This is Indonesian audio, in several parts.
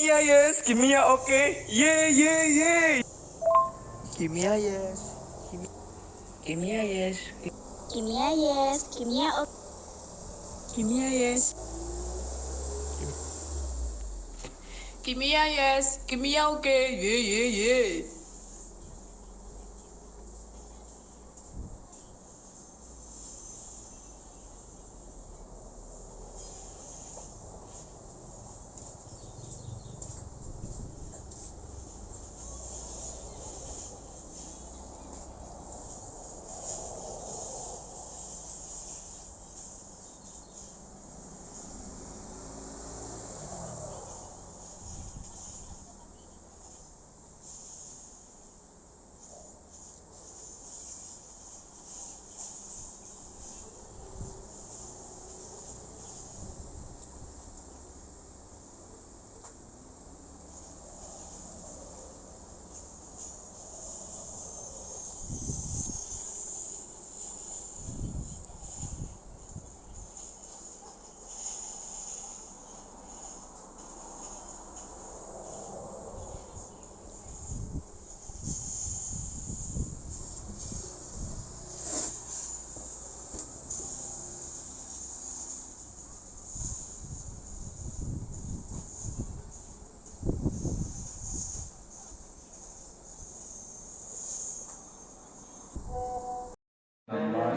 Kimia yes, kimia oke. Ye ye ye. Kimia yes. Kimia yes. Kimia yes, kimia oke. Kimia yes. Kimia yes, kimia oke. Ye ye ye.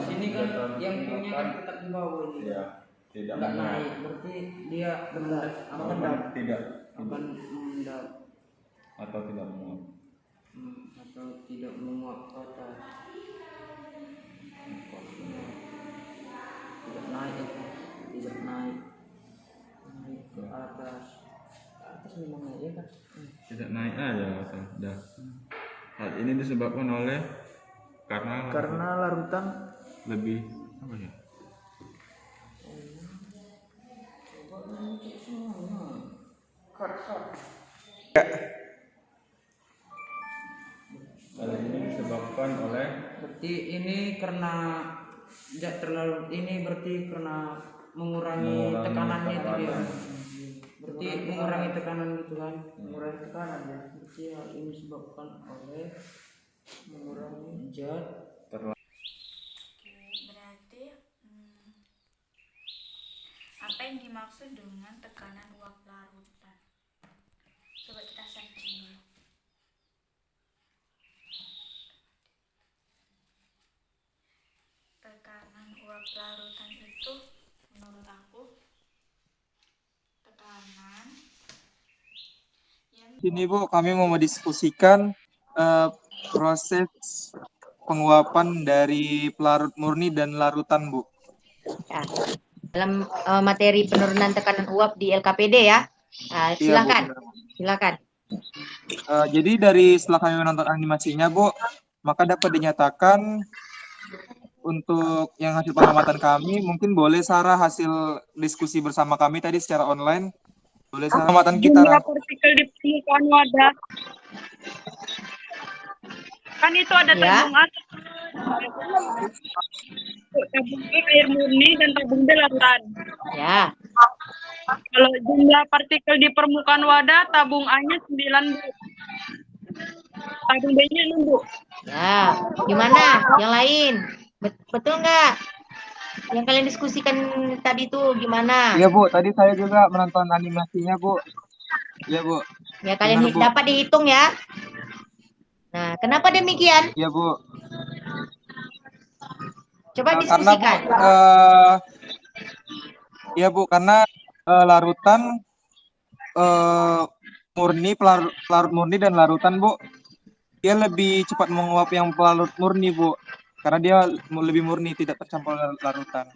Sini kan yang punya kan tetap di bawah ini. Ya, tidak Nggak naik, berarti dia akan tidak mengendap atau tidak menguap. atau tidak menguap ke atas. Tidak naik, tidak naik ke atas. Ke atas memang naik ya kan? Tidak naik aja sudah. Hal ini disebabkan oleh Karena larutan lebih apa ya? Hal ini disebabkan oleh Berarti ini karena tidak terlalu ini berarti karena mengurangi tekanannya itu dia. Berarti mengurangi tekanan gitu kan? Mengurangi tekanan ya. Berarti hal ini disebabkan oleh mengurangi zat. Berarti apa yang dimaksud dengan tekanan uap larutan? Coba kita searching dulu. Tekanan uap larutan itu menurut aku tekanan yang Sini Bu, kami mau mendiskusikan proses penguapan dari pelarut murni dan larutan, Bu. Ya. Dalam materi penurunan tekanan uap di LKPD ya. Iya, Bu, Silakan. benar. Silakan. Jadi dari setelah kami menonton animasinya, Bu, maka dapat dinyatakan untuk yang hasil pengamatan kami, mungkin boleh Sarah hasil diskusi bersama kami tadi secara online. Boleh Sarah pengamatan kita. Jumlah partikel di permukaan wadah kan itu ada Ya. tabung A, tabung A air murni dan tabung B larutan. Ya. Kalau jumlah partikel di permukaan wadah, tabung A-nya 9, Bu. Tabung B-nya 6, Bu. Ya. Gimana? Yang lain? Betul nggak? Yang kalian diskusikan tadi tuh gimana? Iya, Bu, tadi saya juga menonton animasinya, Bu. Iya, Bu. Ya, kalian Benar, Bu. dapat dihitung ya. Nah, kenapa demikian? Iya, Bu. Coba Karena Bu, diskusikan. ya Bu, karena larutan murni, pelarut murni dan larutan, Bu, dia lebih cepat menguap yang pelarut murni, Bu, karena dia lebih murni, tidak tercampur larutan.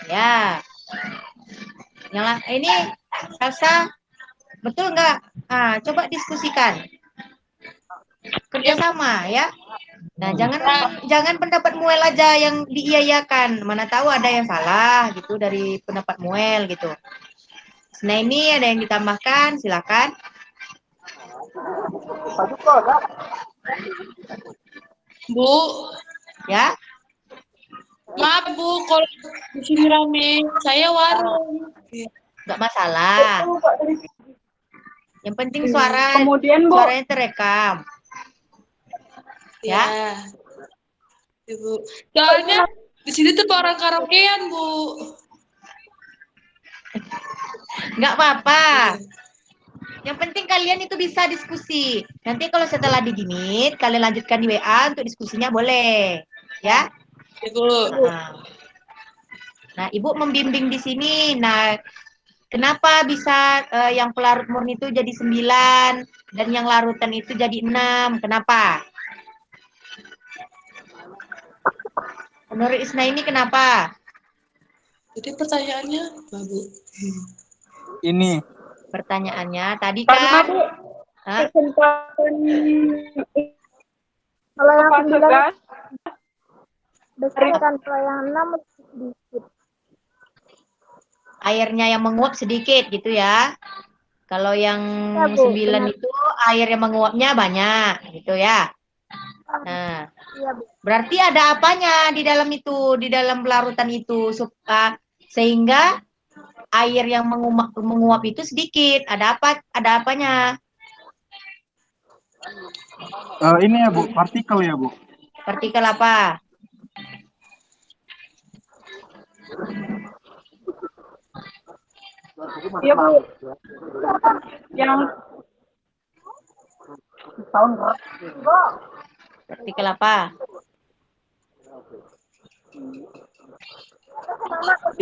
Ya. Ini Salsa, betul nggak? Coba diskusikan. Kerjasama ya. Nah, jangan pendapat Muel aja yang diiyakan. Mana tahu ada yang salah gitu dari pendapat Muel gitu. Nah, ini ada yang ditambahkan, silakan. Bu, Ya. maaf Bu, kalau di sini rame, saya warung. Nggak masalah. Yang penting Kemudian, Bu. suaranya terekam. Ya. Ya. Ibu. Soalnya di sini tuh orang karaokean, Bu. Nggak apa-apa. Yang penting kalian itu bisa diskusi. Nanti kalau setelah digimit, kalian lanjutkan di WA untuk diskusinya boleh. Ya. Ibu. Nah, Ibu membimbing di sini. Nah, kenapa bisa yang pelarut murni itu jadi 9 dan yang larutan itu jadi 6? Kenapa? Menurut Isna ini kenapa? Jadi pertanyaannya, Bu. Ini Pertanyaannya tadi Karena, kan Bu, Hah? kesempatan Kalau yang apa 9 tugas besar kan, kalau yang 6 sedikit. airnya yang menguap sedikit gitu ya. Kalau yang Ya, Bu, 9 benar. itu air yang menguapnya banyak gitu ya. Nah, Iya, Bu. berarti ada apanya di dalam itu, di dalam pelarutan itu sehingga air yang menguap itu sedikit. Ada apanya? ini ya Bu, partikel ya Bu. Partikel apa? Iya, Bu. Yang Partikel apa?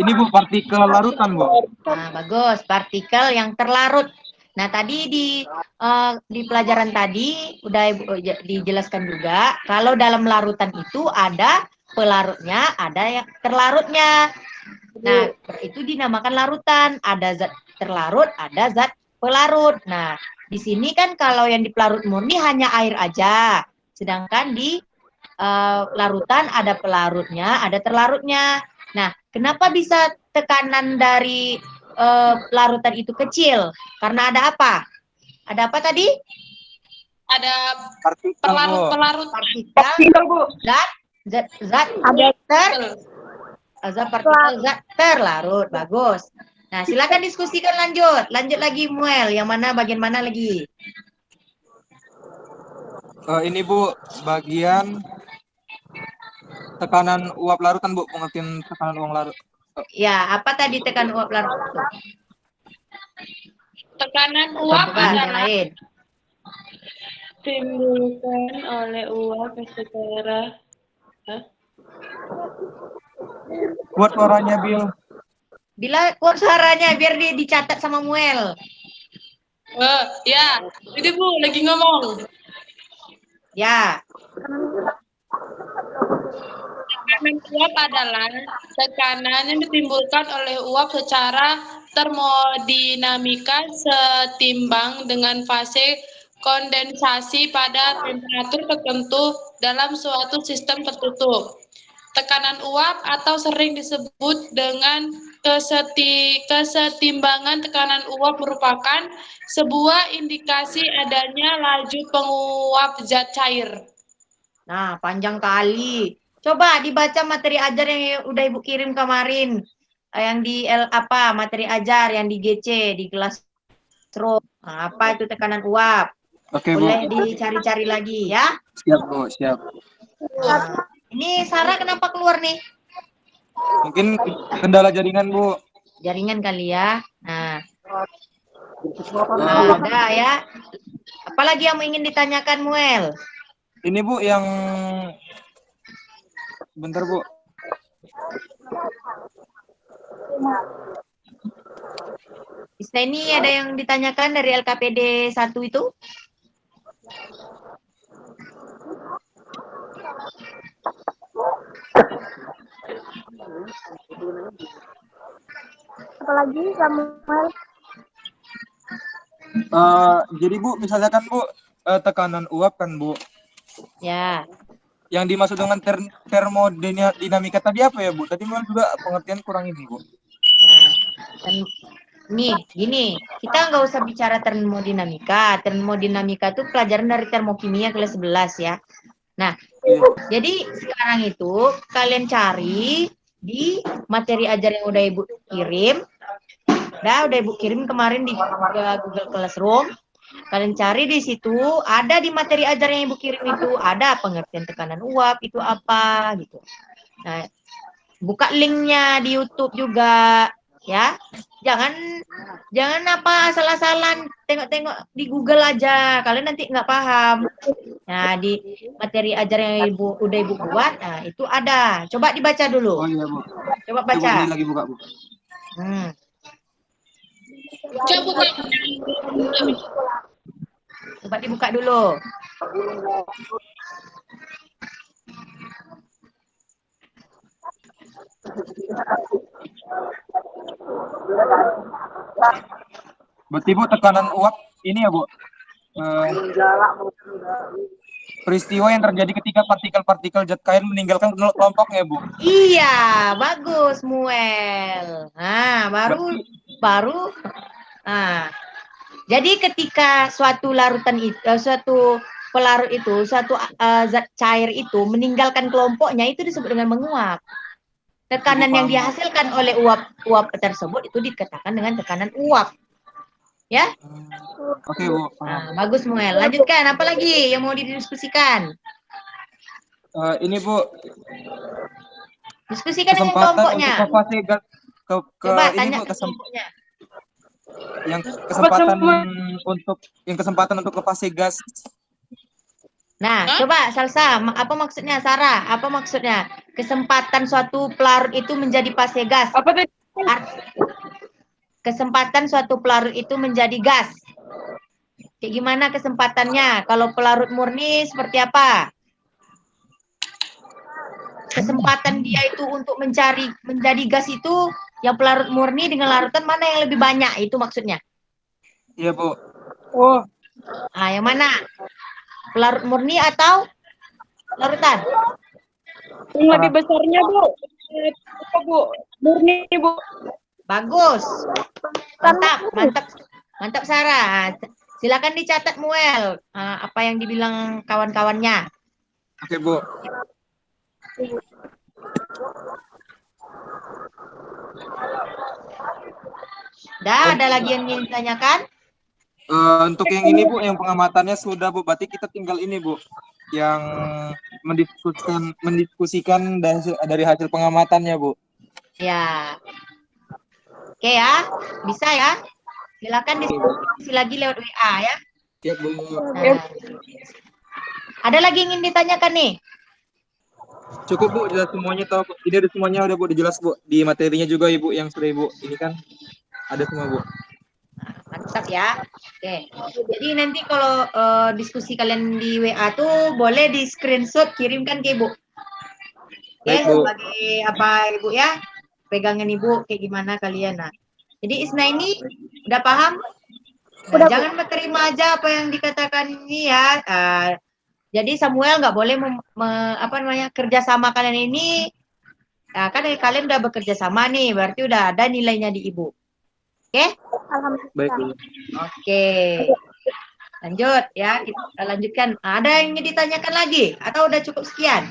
Ini Bu, partikel larutan Bu. Nah, bagus. Partikel yang terlarut. Nah, tadi di pelajaran tadi udah dijelaskan juga kalau dalam larutan itu ada pelarutnya, ada yang terlarutnya. Nah, itu dinamakan larutan. Ada zat terlarut, ada zat pelarut. Nah, di sini kan kalau yang di pelarut murni hanya air aja. Sedangkan di larutan ada pelarutnya, ada terlarutnya. Nah, kenapa bisa tekanan dari larutan itu kecil? Karena ada apa? Ada apa tadi? Ada Partikel Bu. pelarut-pelarut. Partikel, Bu. zat terlarut. Bagus. Nah, silakan diskusikan lanjut. Lanjut lagi Muel. Yang mana bagian mana lagi? Ini Bu, bagian tekanan uap larutan Bu, pengertian tekanan uap larut. Ya, apa tadi tekan uap larut itu? Tekanan uap Bukan, yang adalah lain. timbulkan oleh uap secara Buat suaranya Bil. Bila kuat suaranya biar dia dicatat sama Muel. ya, itu Bu lagi ngomong. Ya. Tekanan uap adalah tekanan yang ditimbulkan oleh uap secara termodinamika setimbang dengan fase kondensasi pada temperatur tertentu dalam suatu sistem tertutup. Tekanan uap atau sering disebut dengan kesetimbangan tekanan uap merupakan sebuah indikasi adanya laju penguap zat cair. Nah, panjang kali. Coba dibaca materi ajar yang udah Ibu kirim kemarin. Yang di materi ajar yang di GC, di Classroom. Nah, apa itu tekanan uap? Oke, Bu. Boleh dicari-cari lagi ya. Siap Bu, siap. Nah, ini Sarah kenapa keluar nih? Mungkin kendala jaringan Bu. Jaringan kali ya. Nah, ada ya. Apalagi yang ingin ditanyakan Muel? Ini Bu yang bentar Bu. Bisa ini ada yang ditanyakan dari LKPD 1 itu? Apalagi Samuel? Jadi Bu, misalnya kan Bu, tekanan uap kan Bu. Ya. Yang dimaksud dengan termodinamika tadi apa ya Bu? Tadi memang juga pengertian kurang ini Bu. Nah, dan nih, gini, kita nggak usah bicara termodinamika. Termodinamika itu pelajaran dari termokimia kelas 11 ya. Nah, jadi sekarang itu kalian cari di materi ajar yang udah Ibu kirim. Udah Ibu kirim kemarin di Google Classroom. Kalian cari di situ, ada di materi ajar yang Ibu kirim itu, ada pengertian tekanan uap itu apa gitu. Nah, buka linknya di YouTube juga ya. Jangan apa asal-asalan tengok-tengok di Google aja. Kalian nanti nggak paham. Nah, di materi ajar yang udah Ibu buat, nah itu ada. Coba dibaca dulu. Oh iya, Bu. Coba Coba baca. ini lagi buka, Bu. Coba buka. Coba dibuka dulu. Berarti Bu tekanan uap ini ya Bu. Peristiwa yang terjadi ketika partikel-partikel zat kain meninggalkan kelompoknya Bu. Iya, bagus Muel. Nah, baru. Nah, jadi ketika suatu larutan itu, suatu pelarut itu, suatu zat cair itu meninggalkan kelompoknya itu disebut dengan menguap. Tekanan yang dihasilkan oleh uap tersebut itu dikatakan dengan tekanan uap. Ya? Oke, Bu. Nah, bagus Muel. Lanjutkan, apa lagi yang mau didiskusikan? Ini Bu. Diskusikan dengan Kesempatan kelompoknya. untuk ke fase gas Coba ini tanya Bu, ke kelompoknya. Kesempatan untuk ke fase gas. Nah, coba Salsa, apa maksudnya Sarah? Apa maksudnya? Kesempatan suatu pelarut itu menjadi fase gas. Apa tadi? Kesempatan suatu pelarut itu menjadi gas. Kayak gimana kesempatannya? Kalau pelarut murni seperti apa? Kesempatan dia itu untuk menjadi gas itu yang pelarut murni dengan larutan mana yang lebih banyak? Itu maksudnya. Iya, Bu. Oh, Nah, yang mana? Pelarut murni atau larutan? yang lebih besarnya, Bu. Apa, Bu? Murni, Bu. Bagus. Mantap Sarah. Silakan dicatat Muel apa yang dibilang kawan-kawannya. Oke, Bu. Ada lagi yang ingin ditanyakan? Untuk yang ini Bu, yang pengamatannya sudah Bu. Berarti kita tinggal ini Bu, yang mendiskusikan dari hasil pengamatannya Bu. Ya. Oke ya, bisa ya. Silakan diskusi lagi lewat WA ya. Siap Bu. Nah. Ada lagi yang ingin ditanyakan nih? Cukup Bu, jelas semuanya tahu. Ini ada semuanya udah Bu, dijelas Bu. Di materinya juga Ibu yang sudah Ibu. Ini kan ada semua Bu. Mantap ya. Oke. Jadi nanti kalau diskusi kalian di WA tuh boleh di screenshot kirimkan ke Ibu. Oke, sebagai apa Ibu ya? Pegangan Ibu kayak gimana kalian. Nah. Jadi Isna ini udah paham? Nah, jangan menerima aja apa yang dikatakan ini ya. Jadi Samuel nggak boleh kerjasama kalian ini. Nah, kan kalian udah bekerja sama nih, berarti udah ada nilainya di Ibu. Oke? Baik Bu. Oke. Lanjut ya, kita lanjutkan. Ada yang ingin ditanyakan lagi atau udah cukup sekian?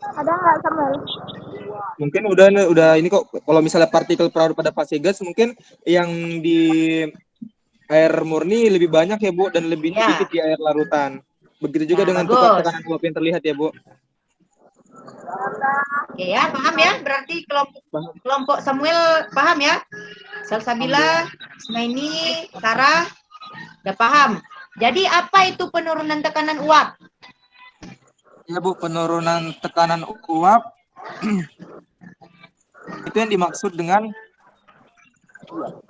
Ada nggak Samuel? Mungkin udah ini kok. Kalau misalnya partikel pelarut pada fase gas mungkin yang di air murni lebih banyak ya Bu, dan lebih sedikit di air larutan. Begitu juga dengan tekanan uap yang terlihat ya Bu. Oke ya, paham ya? Berarti kelompok Samuel paham ya? Salsabila, Ismaini, Sarah, udah paham. Jadi apa itu penurunan tekanan uap? Ya Bu, penurunan tekanan uap itu yang dimaksud dengan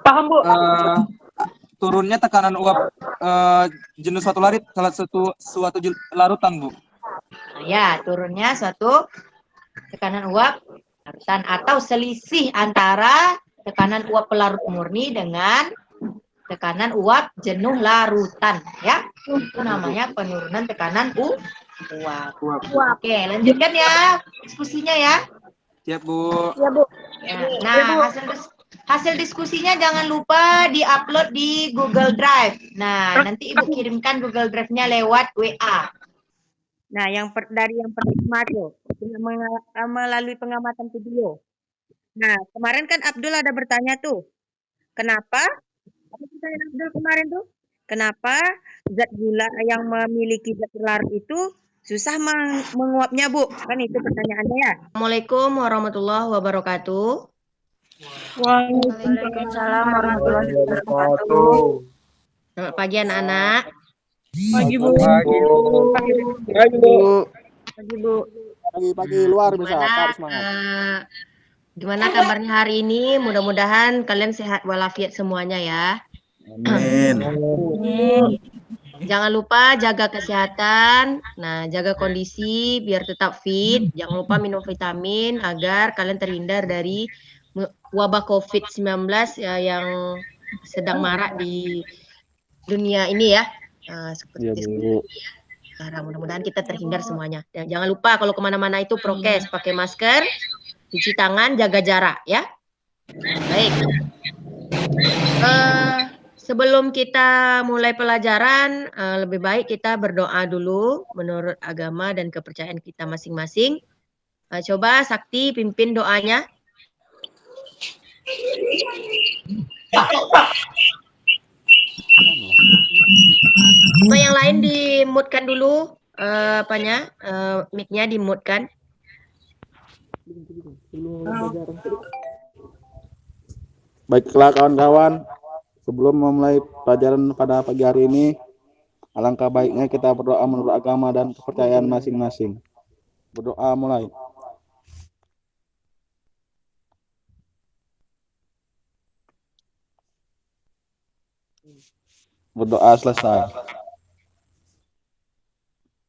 paham Bu. Turunnya tekanan uap jenis suatu larutan Bu. Ya, turunnya suatu tekanan uap larutan atau selisih antara tekanan uap pelarut murni dengan tekanan uap jenuh larutan ya. Itu namanya penurunan tekanan uap. Oke, lanjutkan ya diskusinya ya. Siap Bu. Ya Bu. Nah, hasil diskusinya jangan lupa di-upload di Google Drive. Nah, nanti Ibu kirimkan Google Drive-nya lewat WA. Nah, dari yang pertama tuh melalui pengamatan video. Nah, kemarin kan Abdul ada bertanya tuh. Kenapa? Apa pertanyaan Abdul kemarin tuh? Kenapa zat gula yang memiliki zat larut itu susah menguapnya, Bu? Kan itu pertanyaannya ya. Assalamualaikum warahmatullahi wabarakatuh. Waalaikumsalam warahmatullahi wabarakatuh. Selamat pagi anak-anak. Pagi, Bu. Pagi, Bu. Pagi-pagi luar biasa, Gimana, Pak, semangat. gimana kabarnya hari ini? Mudah-mudahan kalian sehat walafiat semuanya ya. Amin. Jangan lupa jaga kesehatan, nah jaga kondisi biar tetap fit. Jangan lupa minum vitamin agar kalian terhindar dari wabah COVID-19 ya, yang sedang marak di dunia ini ya. Seperti Bu. sekarang. Mudah-mudahan kita terhindar semuanya. Dan jangan lupa kalau kemana-mana itu prokes, pakai masker, cuci tangan, jaga jarak ya. Baik. Sebelum kita mulai pelajaran, lebih baik kita berdoa dulu menurut agama dan kepercayaan kita masing-masing. Coba Sakti pimpin doanya. Coba yang lain di-mute-kan dulu, mic-nya di-mute-kan. Baiklah kawan-kawan, sebelum memulai pelajaran pada pagi hari ini, alangkah baiknya kita berdoa menurut agama dan kepercayaan masing-masing. Berdoa mulai. Berdoa selesai.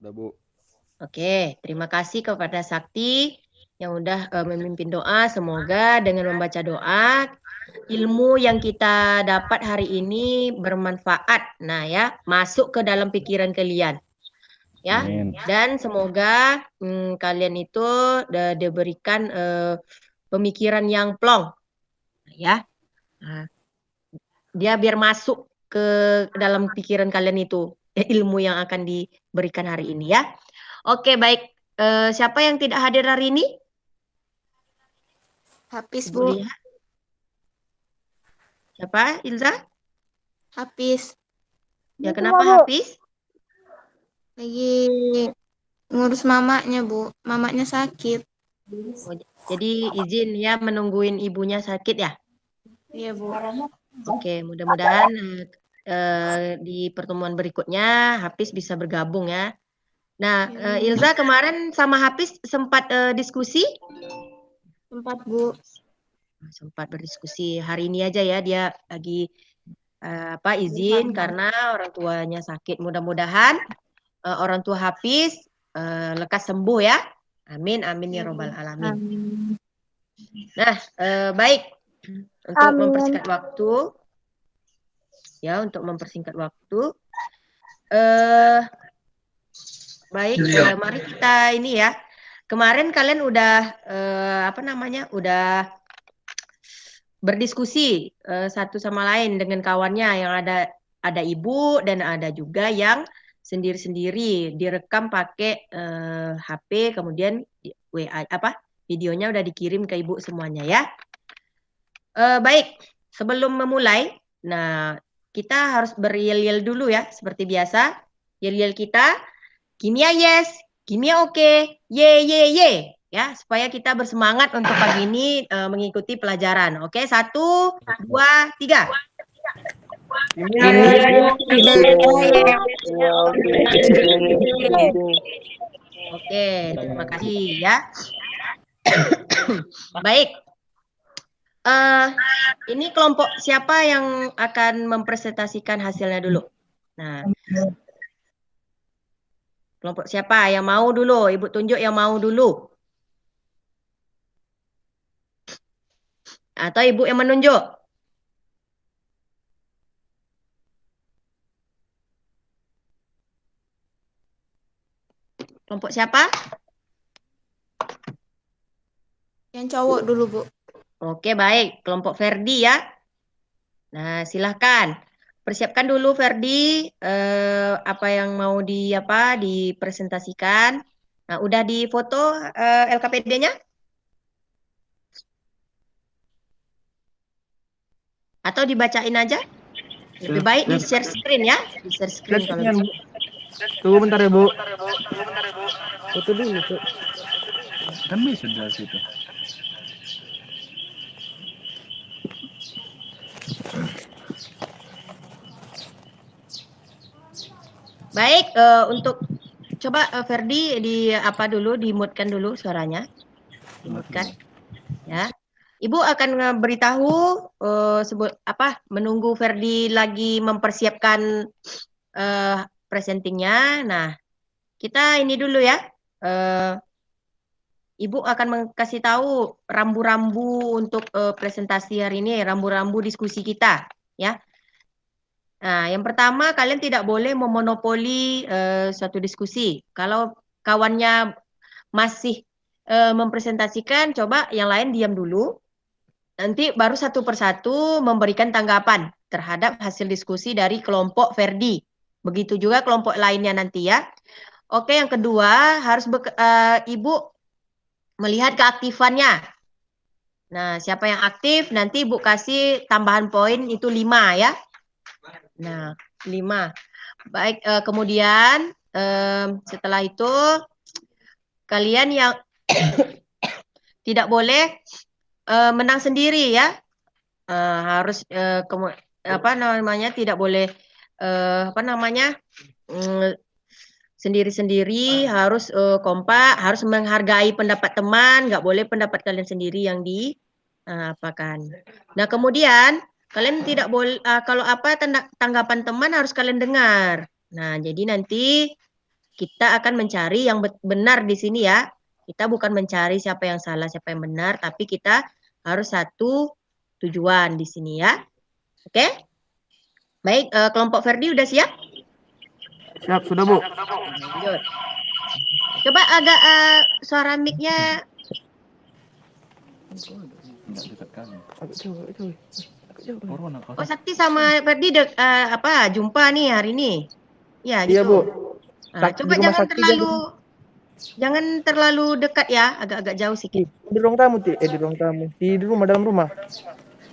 Udah, Bu. Oke, terima kasih kepada Sakti yang udah memimpin doa. Semoga dengan membaca doa, ilmu yang kita dapat hari ini bermanfaat. Nah ya, masuk ke dalam pikiran kalian. Ya, Amin. dan semoga kalian itu diberikan pemikiran yang plong. Ya, nah, dia biar masuk ke dalam pikiran kalian itu ilmu yang akan diberikan hari ini ya. Oke, baik. Siapa yang tidak hadir hari ini? Hafiz, Bu Bu. lihat. Siapa? Ilza? Hafiz. Ya, kenapa Hafiz? Lagi ngurus mamanya, Bu. Mamanya sakit. Oh, jadi izin ya menungguin ibunya sakit ya? Iya, Bu. Oke, mudah-mudahan di pertemuan berikutnya Hafiz bisa bergabung ya. Nah, Ilza kemarin sama Hafiz sempat diskusi? Sempat, Bu. Sempat berdiskusi. Hari ini aja ya dia lagi izin karena orang tuanya sakit. Mudah-mudahan orang tua Hafiz lekas sembuh ya. Amin, amin ya robbal alamin. Nah, baik. Untuk mempersingkat waktu, ya untuk mempersingkat waktu, baik, mari kita ini ya. Kemarin kalian udah udah berdiskusi satu sama lain dengan kawannya yang ada ibu dan ada juga yang sendiri-sendiri direkam pakai HP, kemudian WA videonya udah dikirim ke ibu semuanya ya. Baik, sebelum memulai, nah kita harus beryel-yel dulu ya seperti biasa. Yel-yel kita kimia yes, kimia oke, ye ya supaya kita bersemangat untuk pagi ini mengikuti pelajaran. Oke, 1, 2, 3. Oke, terima kasih ya. Baik. Ini kelompok siapa yang akan mempresentasikan hasilnya dulu? Nah, kelompok siapa yang mau dulu? Ibu tunjuk yang mau dulu. Atau ibu yang menunjuk? Kelompok siapa? Yang cowok dulu, Bu. Oke, baik. Kelompok Ferdi ya. Nah, silahkan. Persiapkan dulu Ferdi apa yang mau dipresentasikan. Nah, udah difoto LKPD-nya? Atau dibacain aja? Lebih baik di share screen ya, di share screen kalau Lihat, bisa. Bu. Tunggu bentar ya, Bu. Foto dulu, Cuk. Kan bisa dari situ. Baik, untuk coba Ferdi di apa dulu, dimutkan dulu suaranya. Dimutkan. Ya. Ibu akan beritahu menunggu Ferdi lagi mempersiapkan presentingnya. Nah, kita ini dulu ya. Ibu akan kasih tahu rambu-rambu untuk presentasi hari ini, rambu-rambu diskusi kita, ya. Nah, yang pertama kalian tidak boleh memonopoli suatu diskusi. Kalau kawannya masih mempresentasikan, coba yang lain diam dulu. Nanti baru satu persatu memberikan tanggapan terhadap hasil diskusi dari kelompok Ferdi. Begitu juga kelompok lainnya nanti ya. Oke, yang kedua harus Ibu melihat keaktifannya. Nah, siapa yang aktif nanti Ibu kasih tambahan poin itu 5 ya. Nah, 5. Baik, kemudian setelah itu kalian yang tidak boleh menang sendiri ya. Harus tidak boleh sendiri-sendiri, harus kompak, harus menghargai pendapat teman, nggak boleh pendapat kalian sendiri yang apakan. Nah, kemudian kalian tidak boleh kalau tanggapan teman harus kalian dengar. Nah, jadi nanti kita akan mencari yang benar di sini ya. Kita bukan mencari siapa yang salah, siapa yang benar, tapi kita harus satu tujuan di sini ya. Oke? Baik, kelompok Ferdi udah siap? Siap, sudah, Bu. Lanjut. Coba agak suara mic-nya Enggak dekat kali. Agak jauh, agak jauh. Oh, Sakti sama Ferdi jumpa nih hari ini. Ya, Iya, gitu. Bu. Nah, Sakti coba di rumah Sakti jangan terlalu dekat ya, agak-agak jauh sedikit. di ruang tamu, di ruang tamu. Di rumah, dalam rumah.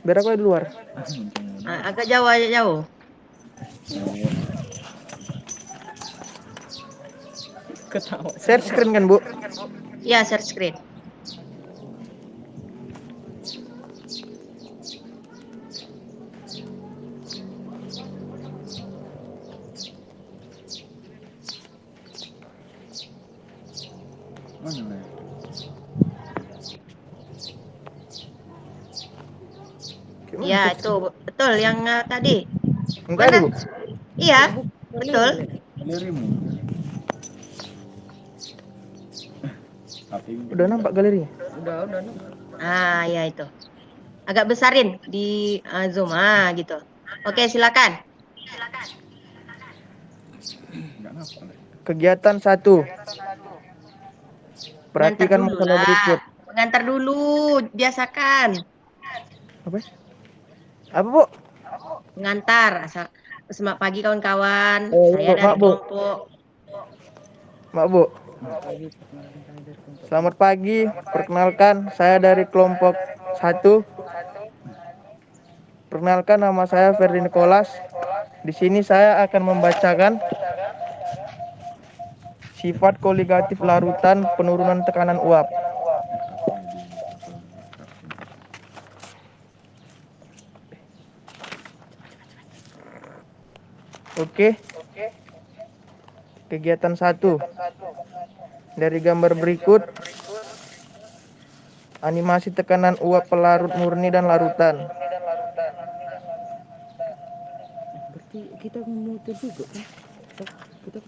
Biar aku di luar. Agak jauh. Share screen kan, Bu? Ya, share screen. Ya, itu betul yang tadi. Enggak ada, Bu. Iya, betul. Galerimu. Udah nampak galerinya? Udah. Ya itu. Agak besarin di Zoom, gitu. Oke, silakan. Kegiatan 1. Perhatikan masalah berikut. Pengantar dulu, biasakan. Apa, Bu? Pengantar. Selamat pagi kawan-kawan. Saya dari kelompok. Mak, Bu. Selamat pagi. Perkenalkan, saya dari kelompok 1. Perkenalkan, nama saya Ferdi Nicholas. Di sini saya akan membacakan sifat koligatif larutan penurunan tekanan uap. Oke. Kegiatan 1. Dari gambar berikut, animasi tekanan uap pelarut murni dan larutan. Berarti kita mau juga kan? Kita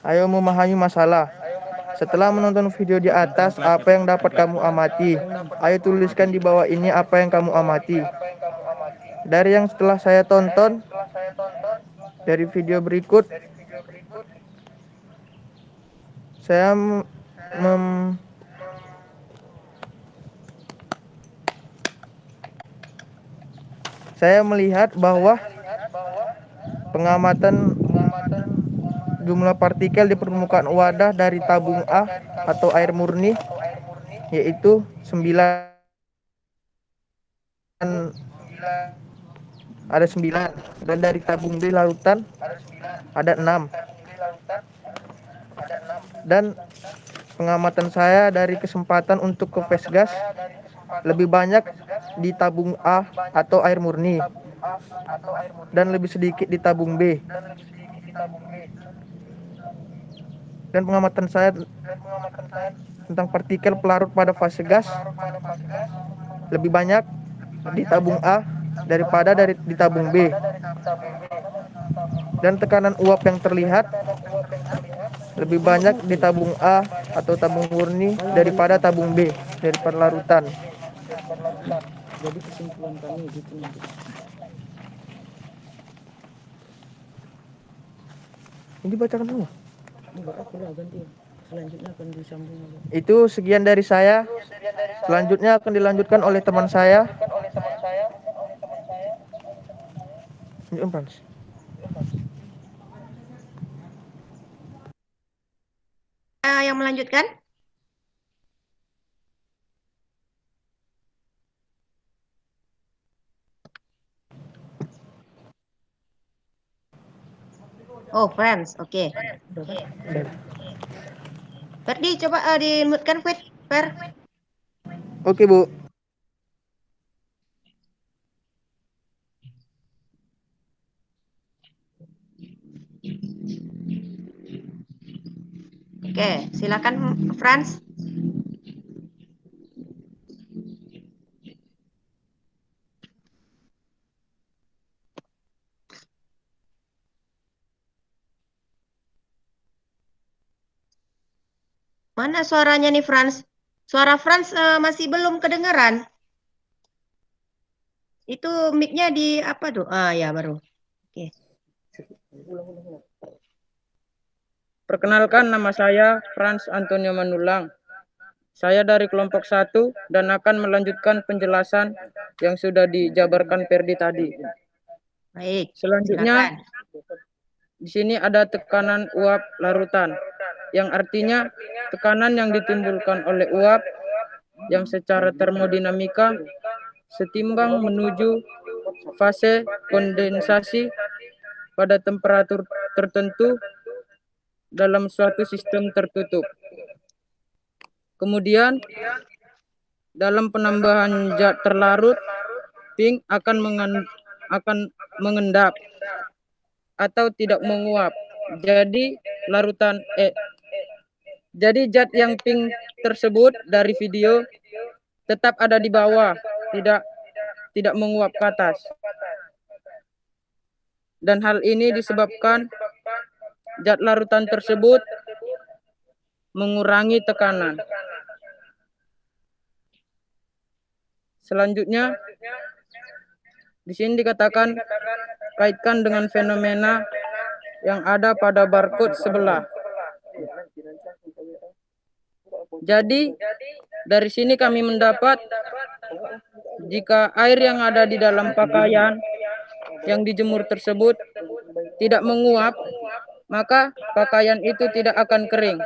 Ayo memahami masalah. Setelah menonton video di atas, apa yang dapat kamu amati? Ayo tuliskan di bawah ini apa yang kamu amati. Dari yang setelah saya tonton, dari video berikut, saya melihat bahwa pengamatan jumlah partikel di permukaan wadah dari tabung A atau air murni yaitu 9 ada 9, dan dari tabung B larutan ada 6. Dan pengamatan saya dari kesempatan untuk ke phase gas lebih banyak di tabung A atau air murni dan lebih sedikit di tabung B. Dan pengamatan saya tentang partikel pelarut pada fase gas lebih banyak di tabung A daripada di tabung B. Dan tekanan uap yang terlihat lebih banyak di tabung A atau tabung murni daripada tabung B, daripada larutan. Jadi kesimpulan kami gitu nanti. Ini bacakan semua. Enggak, aku lah ganti. Selanjutnya akan disambung. Itu sekian dari saya. Selanjutnya akan dilanjutkan oleh teman saya. Frans. Yang melanjutkan? Oh, friends, oke. Ferdi, coba di-mute-kan, Fer. Oke, Bu. Oke, silakan Frans. Mana suaranya nih, Frans? Suara Frans masih belum kedengeran. Itu mic-nya di apa tuh? Ah, ya baru. Oke. Perkenalkan, nama saya Frans Antonio Manulang. Saya dari kelompok 1 dan akan melanjutkan penjelasan yang sudah dijabarkan Ferdi tadi. Baik. Selanjutnya, silakan. di sini ada tekanan uap larutan, yang artinya tekanan yang ditimbulkan oleh uap yang secara termodinamika setimbang menuju fase kondensasi pada temperatur tertentu dalam suatu sistem tertutup. Kemudian, dalam penambahan zat terlarut, pink akan mengendap atau tidak menguap. Jadi jadi zat yang pink tersebut dari video tetap ada di bawah, tidak menguap ke atas. Dan hal ini disebabkan zat larutan tersebut mengurangi tekanan. Selanjutnya, di sini dikatakan kaitkan dengan fenomena yang ada pada barcode sebelah. Jadi, dari sini kami mendapat jika air yang ada di dalam pakaian yang dijemur tersebut tidak menguap, maka pakaian itu tidak akan kering.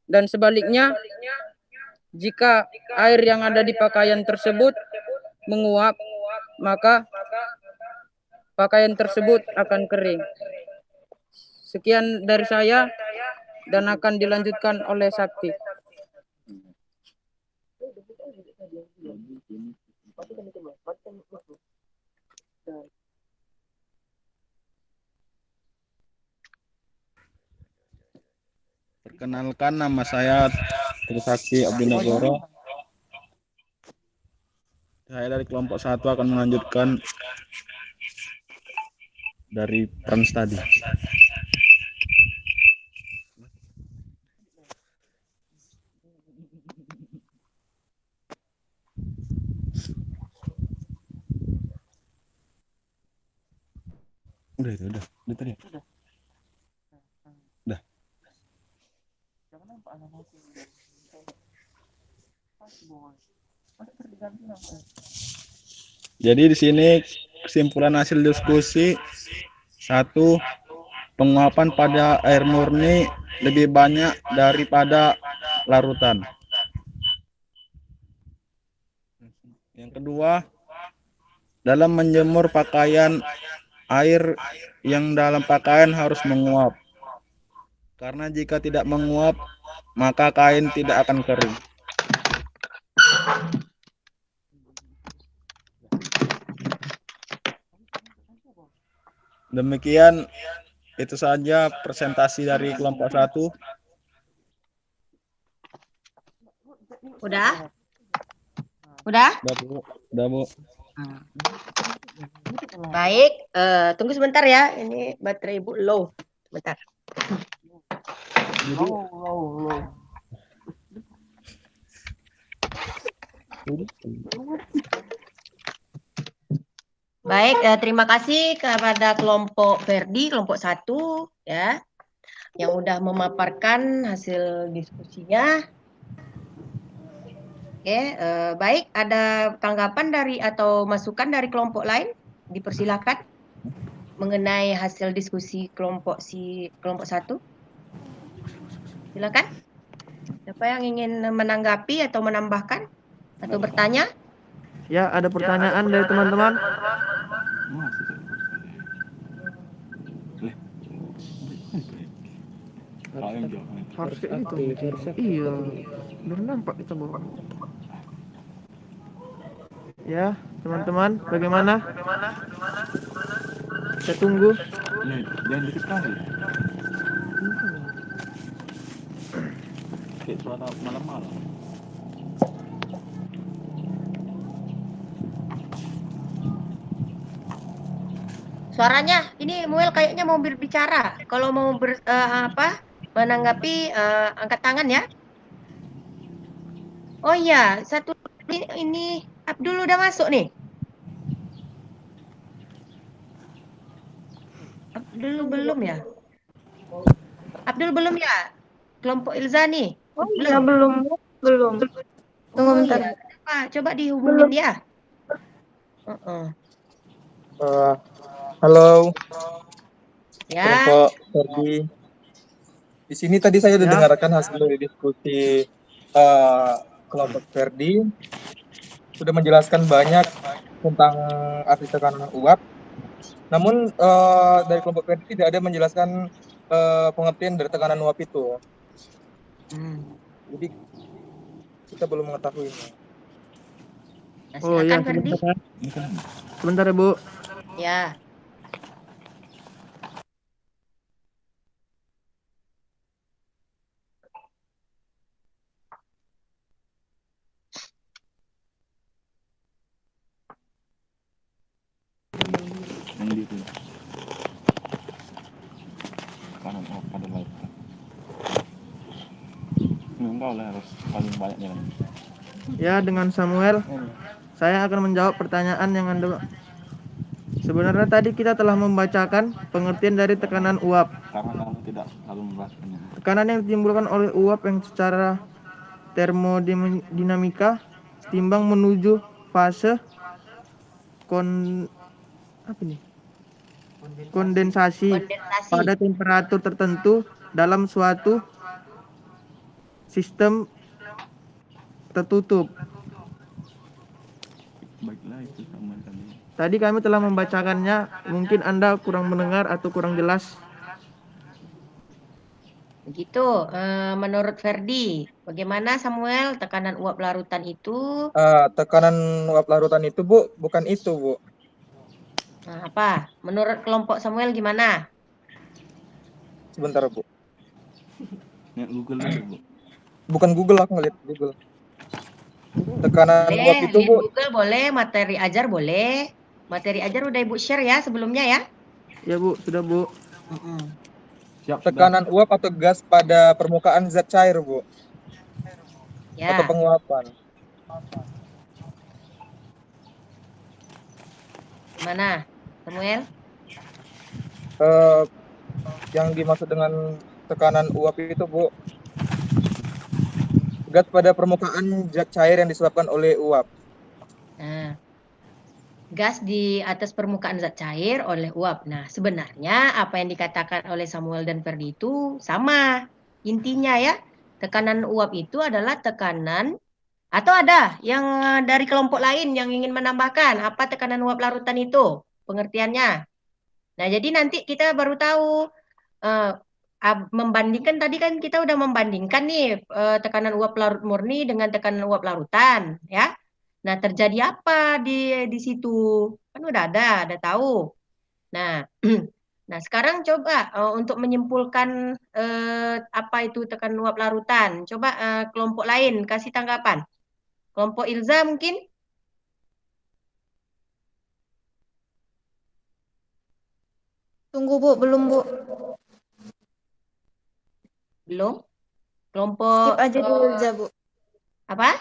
Dan sebaliknya, jika air yang ada di pakaian tersebut menguap, maka pakaian tersebut akan kering. Sekian dari saya dan akan dilanjutkan oleh Sakti. Perkenalkan, nama saya Trisakti Abdinegoro. Saya dari kelompok 1 akan melanjutkan dari Frans tadi. Udah tadi. Udah. Jadi di sini kesimpulan hasil diskusi 1, penguapan pada air murni lebih banyak daripada larutan. Yang kedua, Dalam menjemur pakaian, air yang dalam pakaian harus menguap. Karena jika tidak menguap, maka kain tidak akan kering. Demikian itu saja presentasi dari kelompok 1. Udah? Udah? Udah, Bu. Baik, tunggu sebentar ya. Ini baterai Ibu low. Sebentar. Baik, terima kasih kepada kelompok Verdi, kelompok 1 ya, yang udah memaparkan hasil diskusinya. Oke, baik, ada tanggapan dari atau masukan dari kelompok lain? Dipersilakan mengenai hasil diskusi kelompok 1. Silakan. Siapa yang ingin menanggapi atau menambahkan atau bertanya? Ya, ada pertanyaan dari teman-teman. Harus kayak gitu. Iya, biar nampak kita bawa. Ya, teman-teman, bagaimana? Saya tunggu. Jangan dikit kali. Kayak suara malam-malam. Suaranya, ini Muel kayaknya mau berbicara. Kalau mau menanggapi, angkat tangan ya. Oh iya, satu ini Abdul udah masuk nih. Abdul belum ya? Abdul belum ya? Kelompok Ilzani? Oh iya, belum. Tunggu Oh bentar. iya, kenapa? Coba dihubungin dia. Halo, Ya, kelompok Ferdi. Di sini tadi saya sudah dengarkan hasil dari diskusi kelompok Ferdi. Sudah menjelaskan banyak tentang arti tekanan uap. Namun dari kelompok Ferdi tidak ada menjelaskan pengertian dari tekanan uap itu. Jadi kita belum mengetahuinya. Oh iya, sebentar ya, Bu. ya. Yang gitu. Kanan pada laut. Enggak lah, harus paling banyak jalan. Ya, dengan Samuel, saya akan menjawab pertanyaan yang Anda. Sebenarnya tadi kita telah membacakan pengertian dari tekanan uap. Karena kamu tidak selalu membahasnya. Tekanan yang ditimbulkan oleh uap yang secara termodinamika setimbang menuju fase kondensasi pada temperatur tertentu dalam suatu sistem tertutup. Baiklah, itu sama tadi. Tadi kami telah membacakannya, mungkin Anda kurang mendengar atau kurang jelas. Begitu, menurut Verdi, bagaimana Samuel tekanan uap larutan itu? Tekanan uap larutan itu, Bu, bukan itu, Bu. Nah, apa? Menurut kelompok Samuel gimana? Sebentar, Bu. Google dulu, Bu. Bukan Google, aku ngeliat Google. Tekanan uap itu, Bu. Google boleh, materi ajar boleh. Materi ajar udah Ibu share ya sebelumnya ya? Ya, Bu, sudah, Bu. Tekanan uap atau gas pada permukaan zat cair, Bu. Ya. Atau penguapan. Mana, Samuel? Yang dimaksud dengan tekanan uap itu, Bu, gas pada permukaan zat cair yang disebabkan oleh uap. Nah, gas di atas permukaan zat cair oleh uap. Nah, sebenarnya apa yang dikatakan oleh Samuel dan Ferdi itu sama. Intinya ya, tekanan uap itu adalah tekanan Atau ada yang dari kelompok lain yang ingin menambahkan apa tekanan uap larutan itu, pengertiannya. Nah, jadi nanti kita baru tahu membandingkan, tadi kan kita udah membandingkan nih tekanan uap larut murni dengan tekanan uap larutan, ya. Nah, terjadi apa di situ? Kan udah tahu. Nah, nah sekarang coba untuk menyimpulkan apa itu tekanan uap larutan. Coba kelompok lain kasih tanggapan. Kelompok Ilza mungkin? Tunggu Bu, belum Bu. Belum? Skip Kelompok aja dulu Ilza Bu. apa?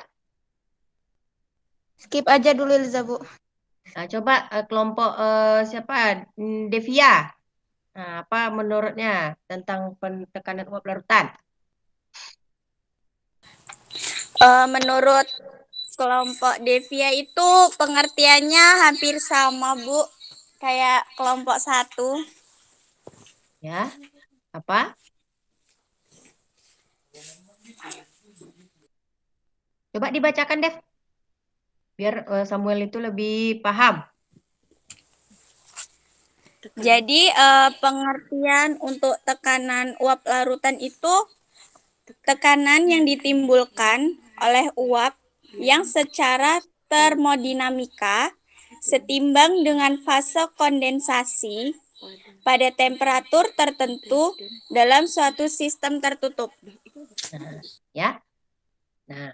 Skip aja dulu Ilza Bu. Nah, coba kelompok siapa? Devia. Nah, apa menurutnya tentang tekanan uap larutan? Menurut kelompok Devia itu pengertiannya hampir sama, Bu. Kayak kelompok 1. Ya, apa? Coba dibacakan, Dev. Biar Samuel itu lebih paham. Jadi pengertian untuk tekanan uap larutan itu tekanan yang ditimbulkan oleh uap yang secara termodinamika setimbang dengan fase kondensasi pada temperatur tertentu dalam suatu sistem tertutup. Nah, ya. Nah,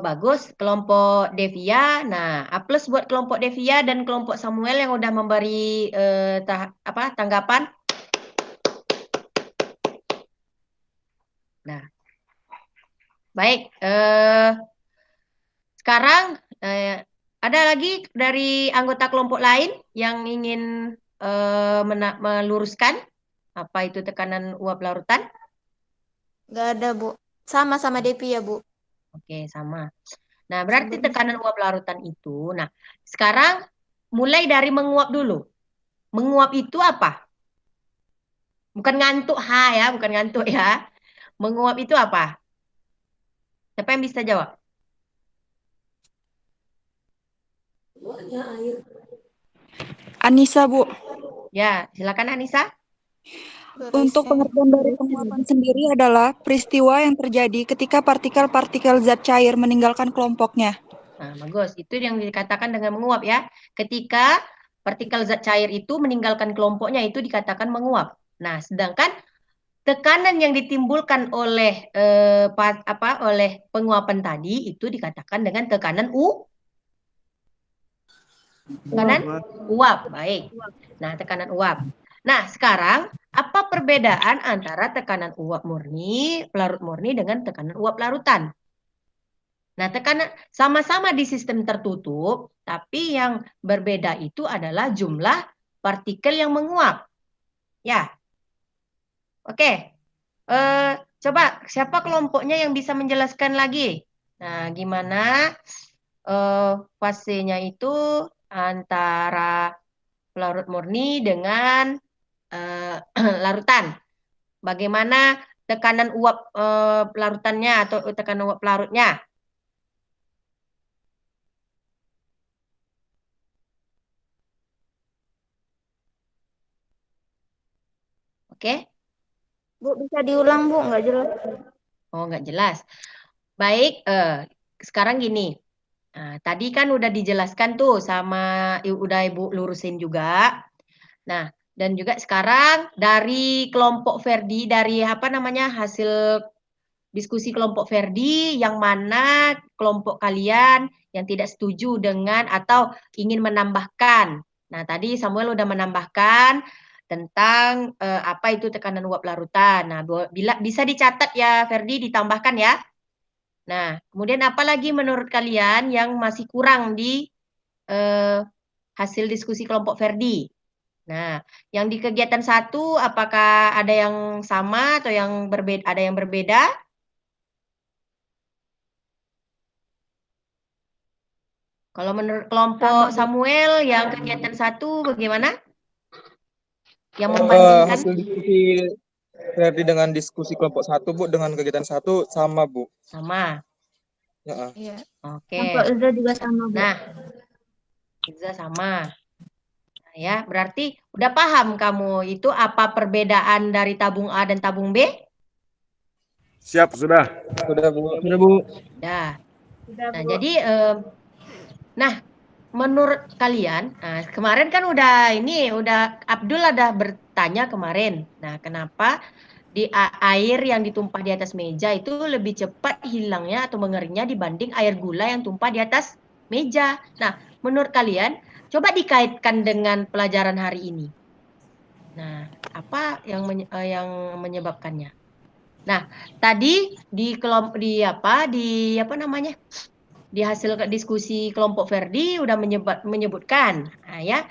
bagus kelompok Devia. Nah, A+ buat kelompok Devia dan kelompok Samuel yang udah memberi tanggapan. Nah, baik. Sekarang ada lagi dari anggota kelompok lain yang ingin meluruskan apa itu tekanan uap larutan? Nggak ada Bu. Sama-sama Devi ya Bu. Oke, sama. Nah, berarti tekanan uap larutan itu, nah sekarang mulai dari menguap dulu. Menguap itu apa? Bukan ngantuk ya, bukan ngantuk ya. Menguap itu apa? Siapa yang bisa jawab? Anissa, Bu. Ya, silakan Anissa. Untuk pengertian dari penguapan sendiri adalah peristiwa yang terjadi ketika partikel-partikel zat cair meninggalkan kelompoknya. Nah, bagus. Itu yang dikatakan dengan menguap ya. Ketika partikel zat cair itu meninggalkan kelompoknya itu dikatakan menguap. Nah, sedangkan tekanan yang ditimbulkan oleh oleh penguapan tadi itu dikatakan dengan tekanan uap. Baik. Nah, tekanan uap. Nah, sekarang apa perbedaan antara tekanan uap murni, larut murni dengan tekanan uap larutan? Nah, tekanan sama-sama di sistem tertutup, tapi yang berbeda itu adalah jumlah partikel yang menguap. Ya. Oke. Coba siapa kelompoknya yang bisa menjelaskan lagi? Nah, gimana fasenya itu antara larut murni dengan larutan. Bagaimana tekanan uap larutannya atau tekanan uap larutnya? Oke? Bu, bisa diulang Bu, nggak jelas. Oh, nggak jelas. Baik, sekarang gini. Nah, tadi kan udah dijelaskan tuh sama udah Ibu lurusin juga. Nah, dan juga sekarang dari kelompok Verdi, dari apa namanya hasil diskusi kelompok Verdi, yang mana kelompok kalian yang tidak setuju dengan atau ingin menambahkan. Nah, tadi Samuel udah menambahkan tentang apa itu tekanan uap larutan. Nah, bila bisa dicatat ya Verdi, ditambahkan ya. Nah, kemudian apa lagi menurut kalian yang masih kurang di hasil diskusi kelompok Verdi? Nah, yang di kegiatan 1 apakah ada yang sama atau yang berbeda? Ada yang berbeda? Kalau menurut kelompok Samuel yang kegiatan 1 bagaimana? Yang membandingkan? Hasil diskusi Verdi dengan diskusi kelompok 1 Bu dengan kegiatan 1 sama Bu. Sama. Ya. Iya. Oke. Kelompok Ilza juga sama, Bu. Nah, Ilza sama. Nah, ya, berarti udah paham kamu itu apa perbedaan dari tabung A dan tabung B? Siap, sudah. Sudah, Bu. Sudah, Bu. Ya. Sudah, Nah, Bu. jadi nah, menurut kalian, nah, kemarin kan udah Abdul ada bertanya kemarin. Nah, kenapa di air yang ditumpah di atas meja itu lebih cepat hilangnya atau mengeringnya dibanding air gula yang tumpah di atas meja? Nah, menurut kalian, coba dikaitkan dengan pelajaran hari ini. Nah, apa yang menyebabkannya? Nah, tadi di hasil diskusi kelompok Verdi udah menyebutkan, nah, ya.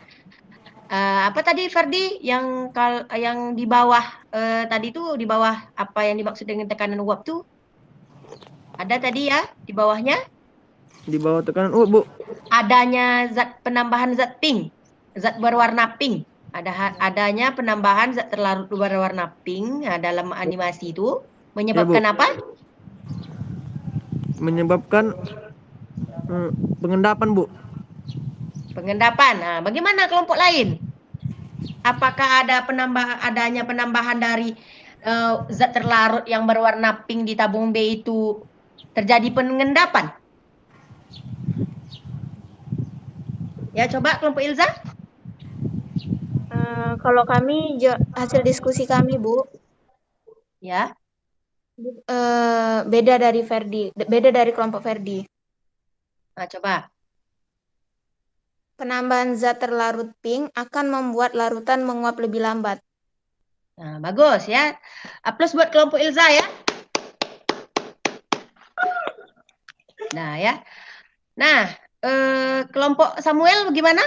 Apa tadi Verdi yang di bawah tadi itu di bawah apa yang dimaksud dengan tekanan uap tuh? Ada tadi ya di bawahnya? Di bawah tekanan uap, Bu. Adanya penambahan zat pink, zat berwarna pink. Adanya penambahan zat terlarut berwarna pink dalam animasi itu menyebabkan apa? Menyebabkan pengendapan, Bu. Pengendapan. Nah, bagaimana kelompok lain? Apakah adanya penambahan dari zat terlarut yang berwarna pink di tabung B itu terjadi pengendapan? Ya, coba kelompok Ilza. Kalau kami hasil diskusi kami, Bu, Ya. beda dari kelompok Verdi. Nah, coba. Penambahan zat terlarut pink akan membuat larutan menguap lebih lambat. Nah, bagus ya. Plus buat kelompok Ilza ya. Nah, ya. Nah, kelompok Samuel bagaimana?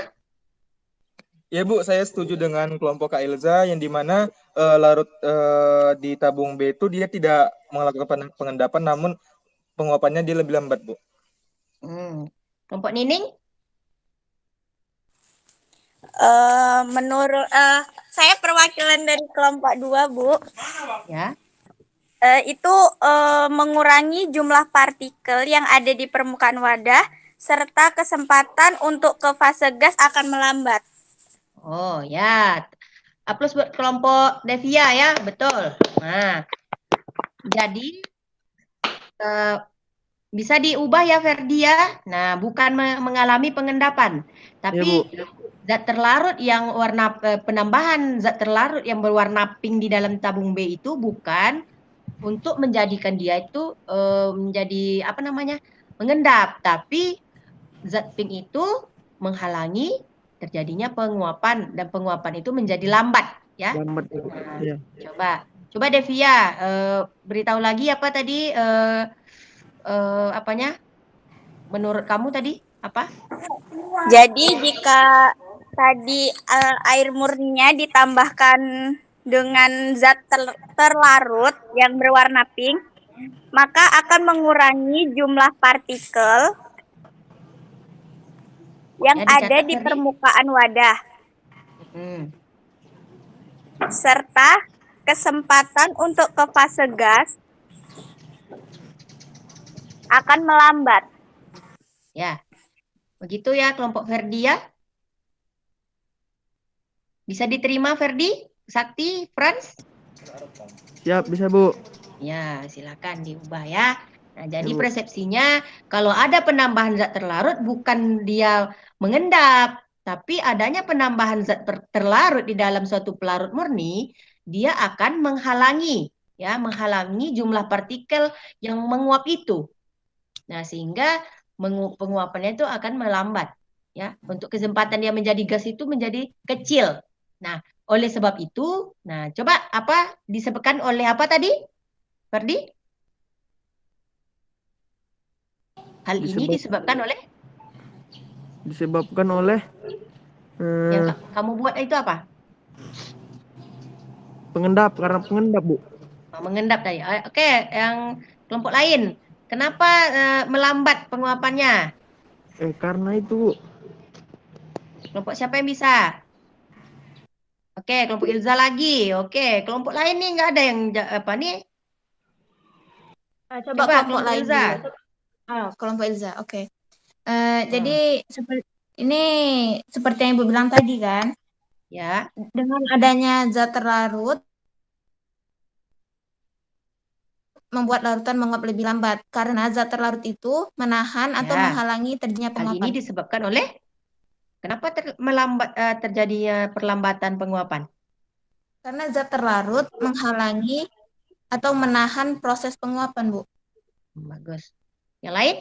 Ya, Bu, saya setuju dengan kelompok Kak Ilza yang dimana larut di tabung B itu dia tidak melakukan pengendapan, namun penguapannya dia lebih lambat, Bu. Kelompok Nining? Menurut saya perwakilan dari kelompok 2, Bu. Ya. Itu mengurangi jumlah partikel yang ada di permukaan wadah serta kesempatan untuk ke fase gas akan melambat. Oh ya. Plus buat kelompok Devia ya, betul. Nah, jadi bisa diubah ya Ferdi ya. Nah, bukan mengalami pengendapan, tapi zat terlarut yang penambahan zat terlarut yang berwarna pink di dalam tabung B itu bukan untuk menjadikan dia itu menjadi mengendap, tapi zat pink itu menghalangi terjadinya penguapan dan penguapan itu menjadi lambat ya. Lambat. Ya. Coba Devia beritahu lagi apa tadi apanya? Menurut kamu tadi apa? Jadi jika tadi air murninya ditambahkan dengan zat terlarut yang berwarna pink, maka akan mengurangi jumlah partikel yang ada di permukaan wadah. Serta kesempatan untuk ke fase gas akan melambat. Ya, begitu ya kelompok Ferdi ya. Bisa diterima Ferdi, Sakti, Franz? Siap, bisa Bu. Ya, silakan diubah ya. Nah, jadi persepsinya kalau ada penambahan zat terlarut bukan dia mengendap, tapi adanya penambahan zat terlarut di dalam suatu pelarut murni, dia akan menghalangi jumlah partikel yang menguap itu. Nah, sehingga penguapannya itu akan melambat ya. Untuk kesempatan dia menjadi gas itu menjadi kecil. Nah, oleh sebab itu, nah coba apa disebabkan oleh apa tadi? Ferdi? Hal ini disebabkan oleh yang kamu buat itu apa? Pengendap, karena pengendap, Bu. Mengendap tadi. Oke, yang kelompok lain. Kenapa melambat penguapannya? Karena itu, Bu. Kelompok siapa yang bisa? Oke, kelompok Ilza lagi. Oke, kelompok lain nih nggak ada yang apa nih? Coba kelompok lain Ilza. dulu. Kelompok Ilza. Oke. Jadi ini seperti yang Ibu bilang tadi kan, Ya. dengan adanya zat terlarut membuat larutan menguap lebih lambat karena zat terlarut itu menahan atau Ya. menghalangi terjadinya Hal penguapan. ini disebabkan oleh kenapa terjadinya perlambatan penguapan? Karena zat terlarut menghalangi atau menahan proses penguapan, Bu. Bagus. Yang lain?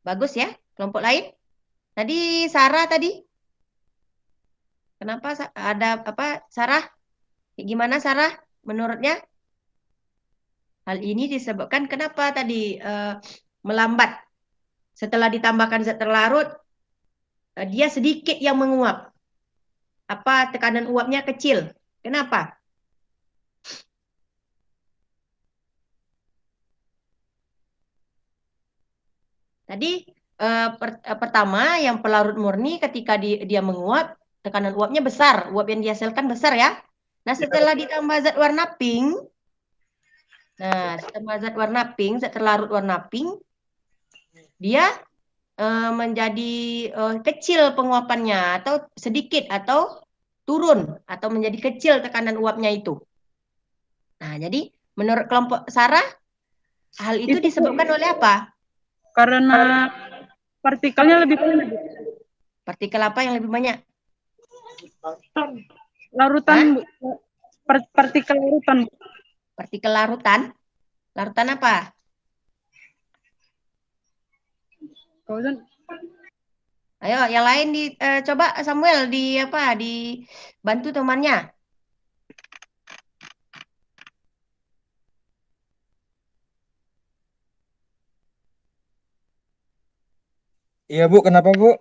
Bagus ya. Kelompok lain? Tadi Sarah tadi. Kenapa ada apa Sarah? Gimana Sarah menurutnya? Hal ini disebabkan kenapa tadi melambat? Setelah ditambahkan zat terlarut, dia sedikit yang menguap. Apa tekanan uapnya kecil? Kenapa? Tadi pertama yang pelarut murni ketika dia menguap, tekanan uapnya besar, uap yang dihasilkan besar ya. Nah setelah ditambah zat warna pink, zat terlarut warna pink, dia menjadi kecil penguapannya atau sedikit atau turun atau menjadi kecil tekanan uapnya itu. Nah jadi menurut kelompok Sarah, hal itu disebabkan oleh apa? Karena partikelnya lebih banyak. Partikel apa yang lebih banyak? Larutan, Bu. Partikel larutan. Partikel larutan? Larutan apa? Ayo, yang lain coba Samuel dibantu temannya. Iya Bu, kenapa Bu?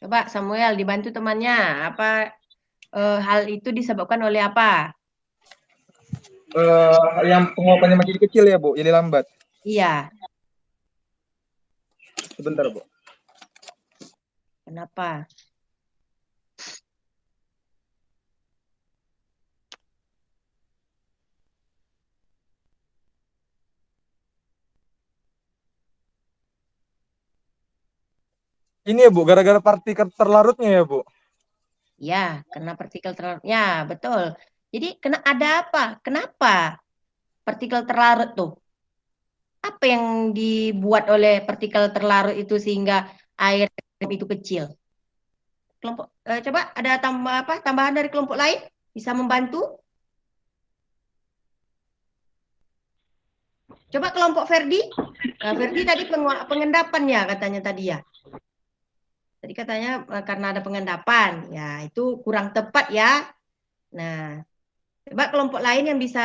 Coba Samuel dibantu temannya. Apa hal itu disebabkan oleh apa? Yang penguapannya makin kecil ya Bu, jadi lambat. Iya. Sebentar Bu. Kenapa? Ini ya Bu, gara-gara partikel terlarutnya ya Bu? Ya, karena partikel terlarut. Ya, betul. Jadi ada apa? Kenapa partikel terlarut tuh? Apa yang dibuat oleh partikel terlarut itu sehingga air itu kecil? Kelompok coba ada tambahan dari kelompok lain bisa membantu? Coba kelompok Ferdi. Nah, Ferdi tadi pengendapan ya katanya tadi ya. Tadi katanya karena ada pengendapan. Ya, itu kurang tepat ya. Nah, coba kelompok lain yang bisa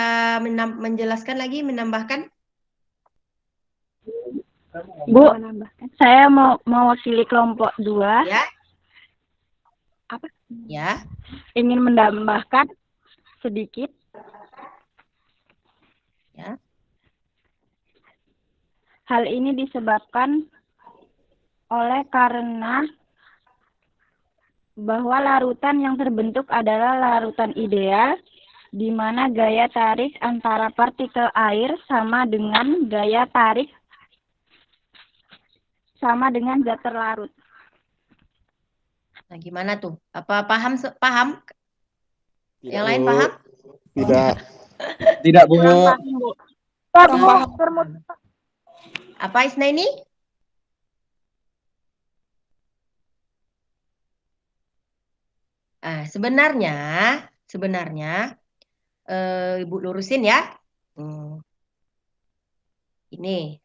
menjelaskan lagi, menambahkan. Bu, saya mau mewakili kelompok 2. Ya. Apa? Ya. Ingin menambahkan sedikit. Ya. Hal ini disebabkan oleh karena bahwa larutan yang terbentuk adalah larutan ideal, di mana gaya tarik antara partikel air sama dengan gaya tarik sama dengan zat terlarut. Nah, gimana tuh? Apa paham? Yang lain Bu. paham? Tidak. Tidak Bu. Apa Isna ini? Sebenarnya Ibu lurusin ya. Ini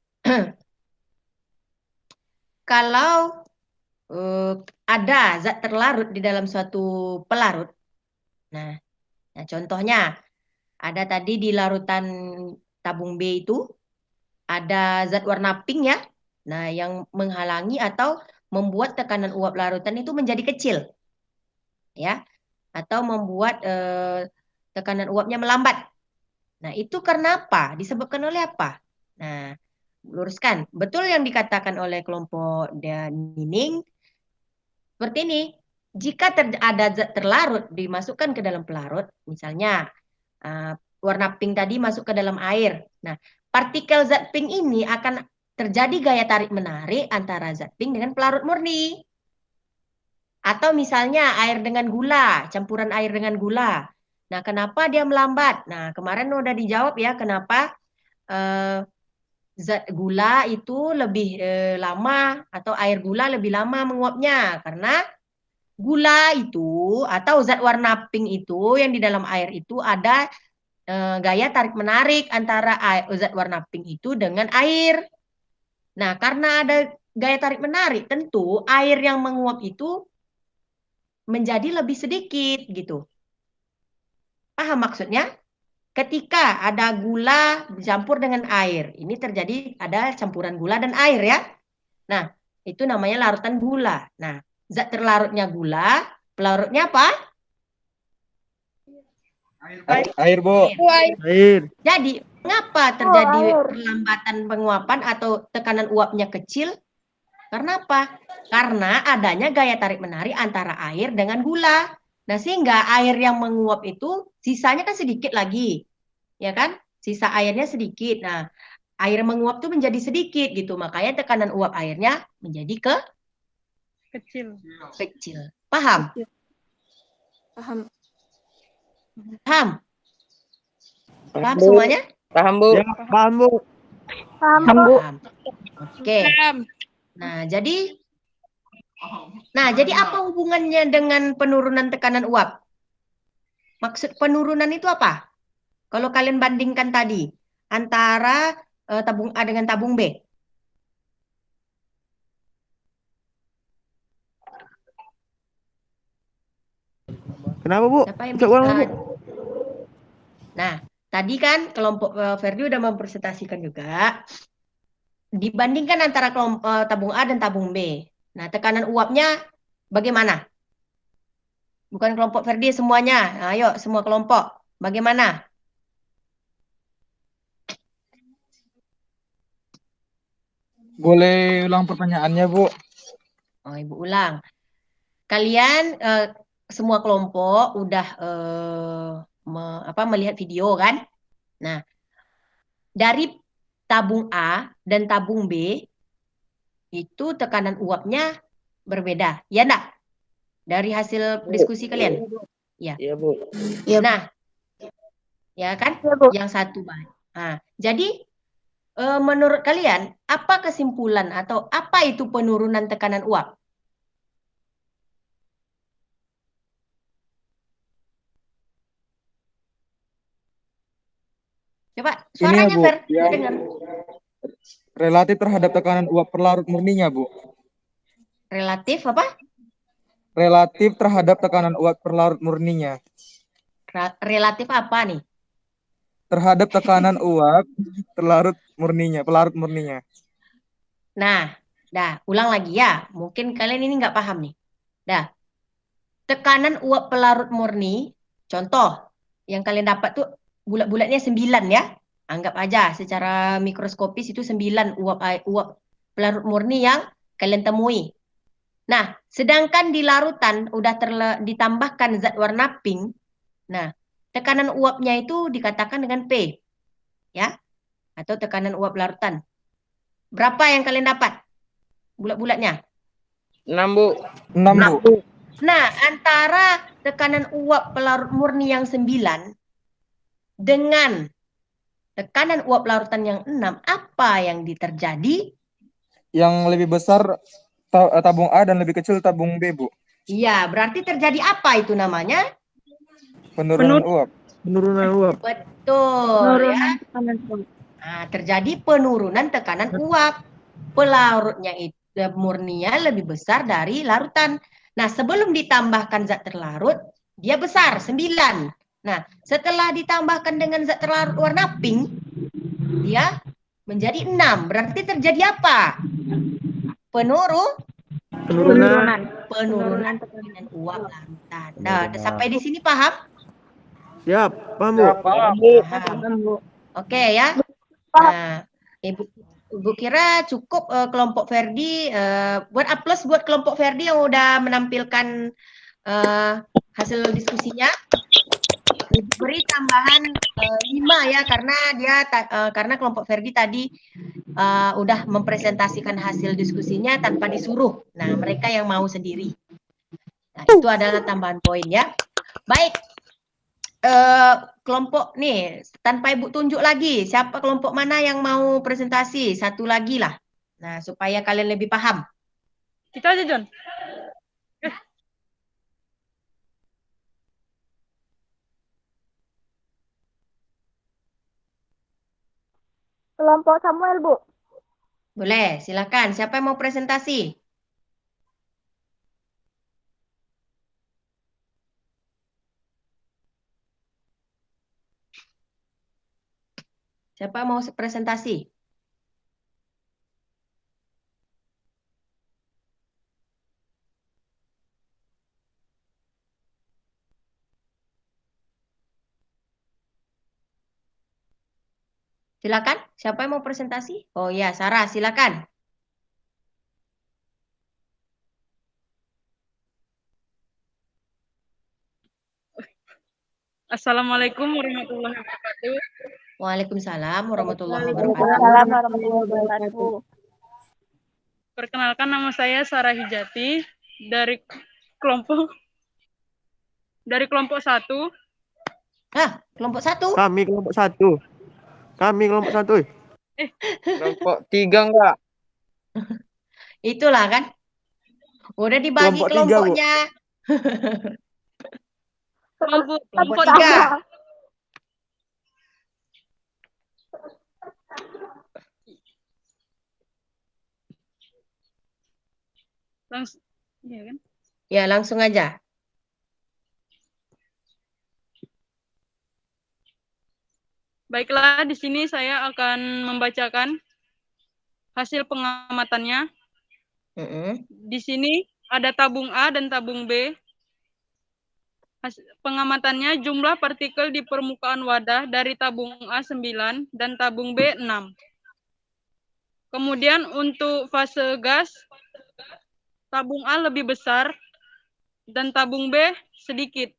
kalau ada zat terlarut di dalam suatu pelarut. Nah, contohnya ada tadi di larutan tabung B itu ada zat warna pink ya. Nah, yang menghalangi atau membuat tekanan uap larutan itu menjadi kecil. Ya. Atau membuat tekanan uapnya melambat. Nah, itu karena apa? Disebabkan oleh apa? Nah, luruskan. Betul yang dikatakan oleh kelompok Nining. Seperti ini. Jika ada zat terlarut dimasukkan ke dalam pelarut, misalnya warna pink tadi masuk ke dalam air. Nah, partikel zat pink ini akan terjadi gaya tarik-menarik antara zat pink dengan pelarut murni. Atau misalnya air dengan gula, campuran air dengan gula. Nah, kenapa dia melambat? Nah, kemarin udah dijawab ya, kenapa zat gula itu lebih lama atau air gula lebih lama menguapnya. Karena gula itu atau zat warna pink itu yang di dalam air itu ada gaya tarik-menarik antara zat warna pink itu dengan air. Nah, karena ada gaya tarik-menarik, tentu air yang menguap itu menjadi lebih sedikit gitu. Paham maksudnya? Ketika ada gula bercampur dengan air, ini terjadi ada campuran gula dan air ya. Nah, itu namanya larutan gula. Nah, zat terlarutnya gula, pelarutnya apa? Air, Bu. Air. Jadi, mengapa terjadi perlambatan penguapan atau tekanan uapnya kecil? Karena apa? Karena adanya gaya tarik-menarik antara air dengan gula. Nah, sehingga air yang menguap itu sisanya kan sedikit lagi. Ya kan? Sisa airnya sedikit. Nah, air menguap itu menjadi sedikit gitu. Makanya tekanan uap airnya menjadi kecil. Paham? Paham. Paham? Paham semuanya? Paham, Bu. Ya, paham, Bu. Paham, Bu. Oke. Nah, jadi apa hubungannya dengan penurunan tekanan uap? Maksud penurunan itu apa? Kalau kalian bandingkan tadi antara tabung A dengan tabung B. Kenapa, Bu? Siapa yang Cek ulang, Bu. Nah, tadi kan kelompok Ferdi udah mempresentasikan juga. Dibandingkan antara kelompok tabung A dan tabung B. Nah, tekanan uapnya bagaimana? Bukan kelompok Ferdi semuanya. Nah, ayo, semua kelompok. Bagaimana? Boleh ulang pertanyaannya, Bu? Oh, Ibu ulang. Kalian semua kelompok udah melihat video kan? Nah, dari tabung A dan tabung B itu tekanan uapnya berbeda, ya enggak? Dari hasil diskusi kalian? Ya. Iya, Bu. Nah, ya kan? Yang satu baik. Nah, jadi menurut kalian apa kesimpulan atau apa itu penurunan tekanan uap? Coba suaranya Bu, Fer, yang dengar. relatif terhadap tekanan uap perlarut murninya, Bu. Relatif apa? Relatif terhadap tekanan uap perlarut murninya. Relatif apa nih? Terhadap tekanan uap pelarut murninya. Nah, ulang lagi ya. Mungkin kalian ini nggak paham nih. Tekanan uap pelarut murni, contoh yang kalian dapat tuh bulat-bulatnya 9 ya. Anggap aja secara mikroskopis itu 9 uap pelarut murni yang kalian temui. Nah, sedangkan di larutan udah ditambahkan zat warna pink. Nah, tekanan uapnya itu dikatakan dengan P. Ya. Atau tekanan uap larutan. Berapa yang kalian dapat? Bulat-bulatnya? 6, Bu. 6, Bu. Nah, antara tekanan uap pelarut murni yang 9 dengan tekanan uap larutan yang 6, apa yang terjadi? Yang lebih besar tabung A dan lebih kecil tabung B, Bu. Iya, berarti terjadi apa itu namanya? Penurunan uap. Penurunan uap. Betul, ya. Nah, terjadi penurunan tekanan uap. Pelarutnya itu murninya lebih besar dari larutan. Nah, sebelum ditambahkan zat terlarut, dia besar, 9. Nah, setelah ditambahkan dengan zat terlarut warna pink, dia menjadi 6. Berarti terjadi apa? Penurunan tekanan uap larutan. Nah, sampai di sini paham? Siap, paham, Bu. Paham, Bu. Oke ya. Nah, Ibu kira cukup kelompok Ferdi buat aplaus buat kelompok Ferdi yang udah menampilkan hasil diskusinya. Beri tambahan 5 ya karena karena kelompok Ferdi tadi udah mempresentasikan hasil diskusinya tanpa disuruh. Nah, mereka yang mau sendiri. Nah, itu adalah tambahan poin ya. Baik. Kelompok nih, tanpa Ibu tunjuk lagi, siapa kelompok mana yang mau presentasi? Satu lagi lah. Nah, supaya kalian lebih paham. Kita aja, John. Kelompok Samuel, Bu. Boleh, silakan. Siapa yang mau presentasi? Siapa yang mau presentasi? Silakan. Siapa yang mau presentasi? Oh ya, Sarah, silakan. Assalamualaikum warahmatullahi wabarakatuh. Waalaikumsalam warahmatullahi Waalaikumsalam wabarakatuh. warahmatullahi wabarakatuh. Perkenalkan, nama saya Sarah Hijati dari kelompok 1. Kelompok 1? Kami kelompok 1. Kami kelompok 1. Kelompok 3 enggak? Itulah kan. Udah dibagi Kelompok 3, Bu. kelompoknya. Kelompok 3. Langsung, iya kan? Ya, langsung aja. Baiklah, di sini saya akan membacakan hasil pengamatannya. Di sini ada tabung A dan tabung B. Pengamatannya jumlah partikel di permukaan wadah dari tabung A 9 dan tabung B 6. Kemudian untuk fase gas, tabung A lebih besar dan tabung B sedikit.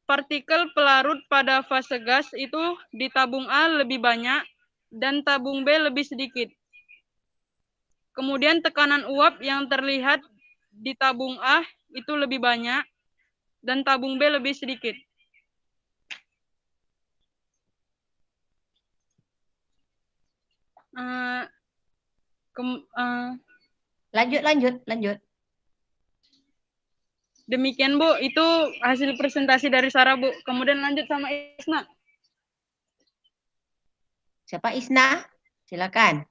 Partikel pelarut pada fase gas itu di tabung A lebih banyak dan tabung B lebih sedikit. Kemudian tekanan uap yang terlihat di tabung A itu lebih banyak dan tabung B lebih sedikit. Lanjut. Demikian, Bu, itu hasil presentasi dari Sarah, Bu. Kemudian lanjut sama Isna. Siapa Isna? Silakan.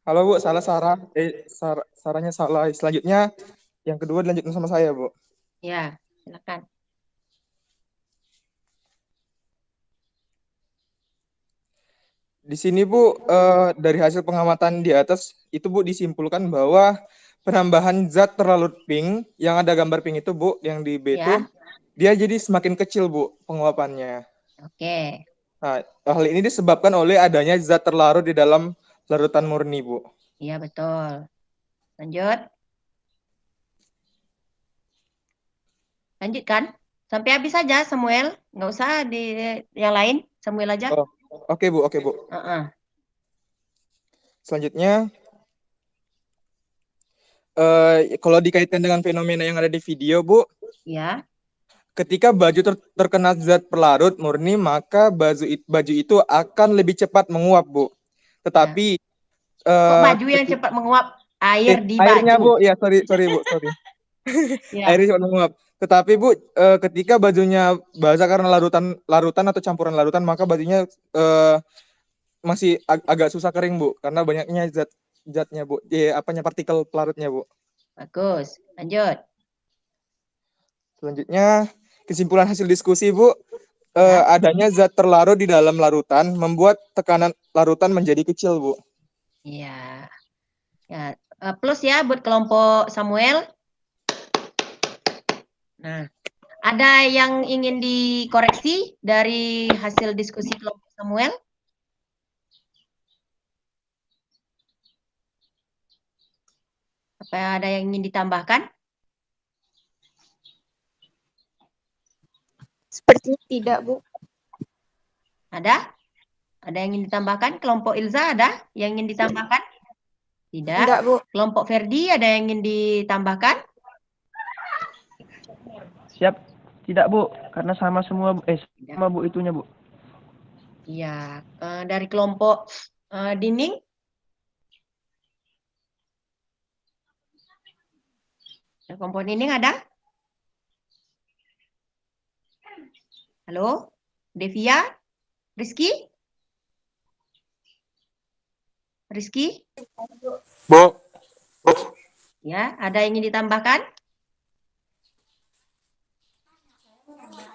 Halo Bu, salah Sarah. Sarahnya salah. Selanjutnya yang kedua dilanjutkan sama saya, Bu. Ya, silakan. Di sini Bu, dari hasil pengamatan di atas itu Bu disimpulkan bahwa penambahan zat terlarut pink yang ada gambar pink itu Bu, yang di B itu dia jadi semakin kecil Bu penguapannya. Oke. Nah, hal ini disebabkan oleh adanya zat terlarut di dalam larutan murni Bu. Iya betul. Lanjut. Lanjutkan. Sampai habis saja Samuel. Nggak usah di yang lain. Samuel aja. Oh, oke Bu. Selanjutnya, kalau dikaitkan dengan fenomena yang ada di video, Bu, ya. Ketika baju terkena zat pelarut murni, maka baju itu akan lebih cepat menguap, Bu. Tetapi kok baju yang cepat menguap? Air di airnya, baju. Bu, ya sorry Bu, sorry. Airnya cepat menguap. Tetapi Bu, ketika bajunya basah karena larutan atau campuran larutan, maka bajunya masih agak susah kering, Bu, karena banyaknya zatnya, Bu. Partikel pelarutnya, Bu. Bagus. Lanjut. Selanjutnya, kesimpulan hasil diskusi, Bu, adanya zat terlarut di dalam larutan membuat tekanan larutan menjadi kecil, Bu. Iya. Ya, plus ya buat kelompok Samuel. Nah, ada yang ingin dikoreksi dari hasil diskusi kelompok Samuel? Apa ada yang ingin ditambahkan? Sepertinya tidak, Bu. Ada? Ada yang ingin ditambahkan? Kelompok Ilza ada yang ingin ditambahkan? Tidak. Enggak, Bu. Kelompok Ferdi ada yang ingin ditambahkan? Siap. Tidak, Bu. Karena sama semua, sama Bu itunya, Bu. Iya. Dari kelompok Dining? Kelompok Dining ada? Halo? Devia? Rizky? Rizky? Bu, Ya, ada yang ingin ditambahkan?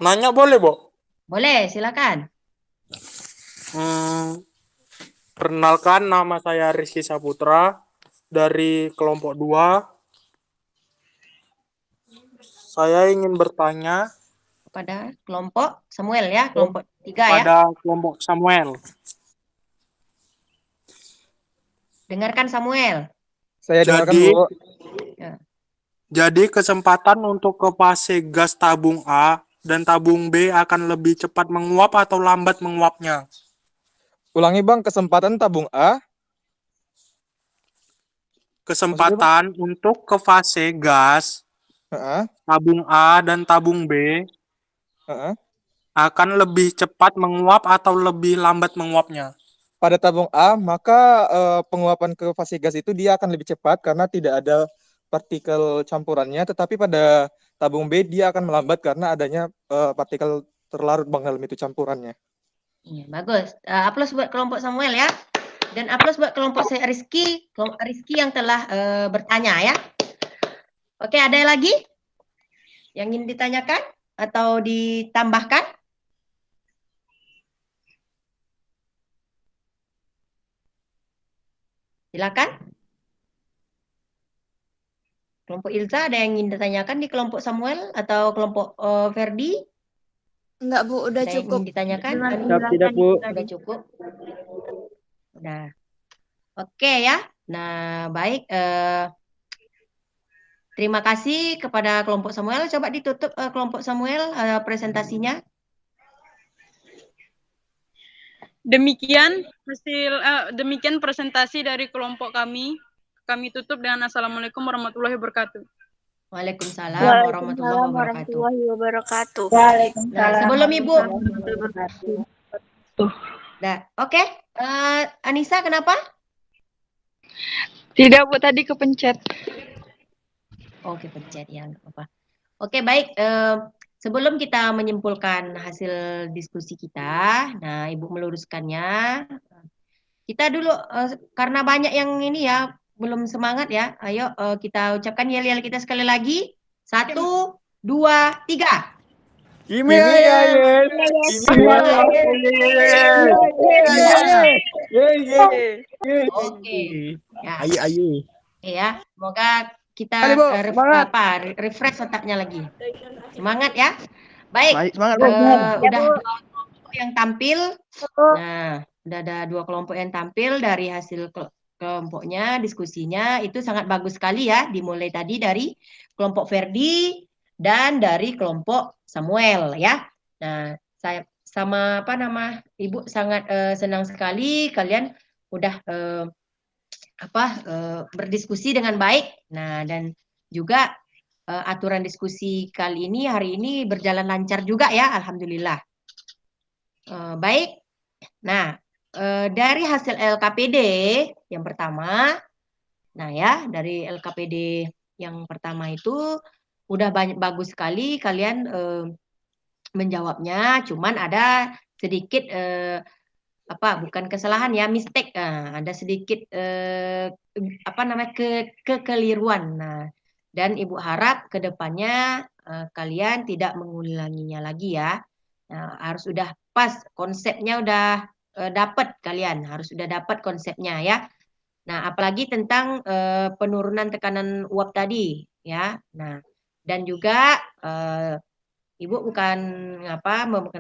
nanya boleh, Bu? Boleh, silakan. Perkenalkan, nama saya Rizky Saputra dari kelompok 2. Saya ingin bertanya Kepada kelompok Samuel ya, kelompok 3 ya. pada kelompok Samuel. Dengarkan Samuel. Saya dengarkan, Jadi, Bu. jadi kesempatan untuk ke fase gas tabung A dan tabung B akan lebih cepat menguap atau lambat menguapnya? Ulangi, Bang, kesempatan tabung A. Kesempatan untuk ke fase gas tabung A dan tabung B akan lebih cepat menguap atau lebih lambat menguapnya? Pada tabung A, maka penguapan ke fase gas itu dia akan lebih cepat karena tidak ada partikel campurannya, tetapi pada tabung B dia akan melambat karena adanya partikel terlarut, Bang, dalam itu campurannya. Ya, bagus. Aplaus buat kelompok Samuel ya. Dan aplaus buat kelompok saya Rizky, kelompok Rizky yang telah bertanya ya. Oke, ada lagi yang ingin ditanyakan atau ditambahkan? Silakan. Kelompok Ilza ada yang ingin ditanyakan di kelompok Samuel atau kelompok Ferdi? Enggak, Bu, udah Ada yang cukup. ingin ditanyakan? Tidak, Bu. Udah cukup. Udah. Oke ya. Nah, baik. Terima kasih kepada kelompok Samuel. Coba ditutup kelompok Samuel presentasinya. Demikian presentasi dari kelompok kami. Kami tutup dengan Assalamualaikum warahmatullahi wabarakatuh. Waalaikumsalam warahmatullahi wabarakatuh. Waalaikumsalam. Nah, sebelum Ibu. Tuh. Nah, oke. Anissa kenapa? Tidak, Bu, tadi kepencet. Oke, pencet ya, nggak apa-apa. Oke, baik. Sebelum kita menyimpulkan hasil diskusi kita, nah Ibu meluruskannya. Kita dulu karena banyak yang ini ya belum semangat ya. Ayo kita ucapkan yel-yel kita sekali lagi. 1, 2, 3. Kimi ayah. Oke. Ya. Ayo. Ya, semoga kita Ayo, Bu, refresh otaknya lagi. Semangat ya. Baik. Semangat, Bu. Udah 2 kelompok yang tampil. Nah, udah ada 2 kelompok yang tampil dari hasil kelompoknya, diskusinya itu sangat bagus sekali ya. Dimulai tadi dari kelompok Ferdi dan dari kelompok Samuel ya. Nah, saya sama Ibu sangat senang sekali kalian udah berdiskusi dengan baik. Nah, dan juga aturan diskusi kali ini hari ini berjalan lancar juga ya, alhamdulillah. Baik. Nah, dari hasil LKPD yang pertama, nah ya, dari LKPD yang pertama itu udah bagus sekali kalian menjawabnya, cuman ada sedikit bukan kesalahan ya, mistake. Ada sedikit kekeliruan. Nah, dan Ibu harap ke depannya kalian tidak mengulanginya lagi ya. Nah, harus udah pas konsepnya udah dapat kalian, harus udah dapat konsepnya ya. Nah, apalagi tentang penurunan tekanan uap tadi ya. Nah, dan juga Ibu bukan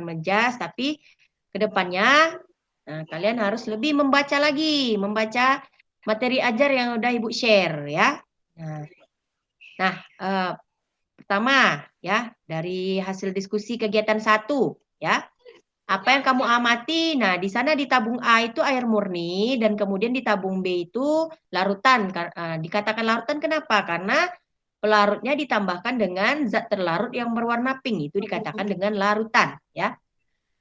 menjas, tapi ke depannya kalian harus lebih membaca lagi, membaca materi ajar yang udah Ibu share ya. Nah, pertama ya, dari hasil diskusi kegiatan 1 ya. Apa yang kamu amati? Nah, di sana di tabung A itu air murni dan kemudian di tabung B itu larutan. Dikatakan larutan kenapa? Karena pelarutnya ditambahkan dengan zat terlarut yang berwarna pink. Itu dikatakan dengan larutan ya.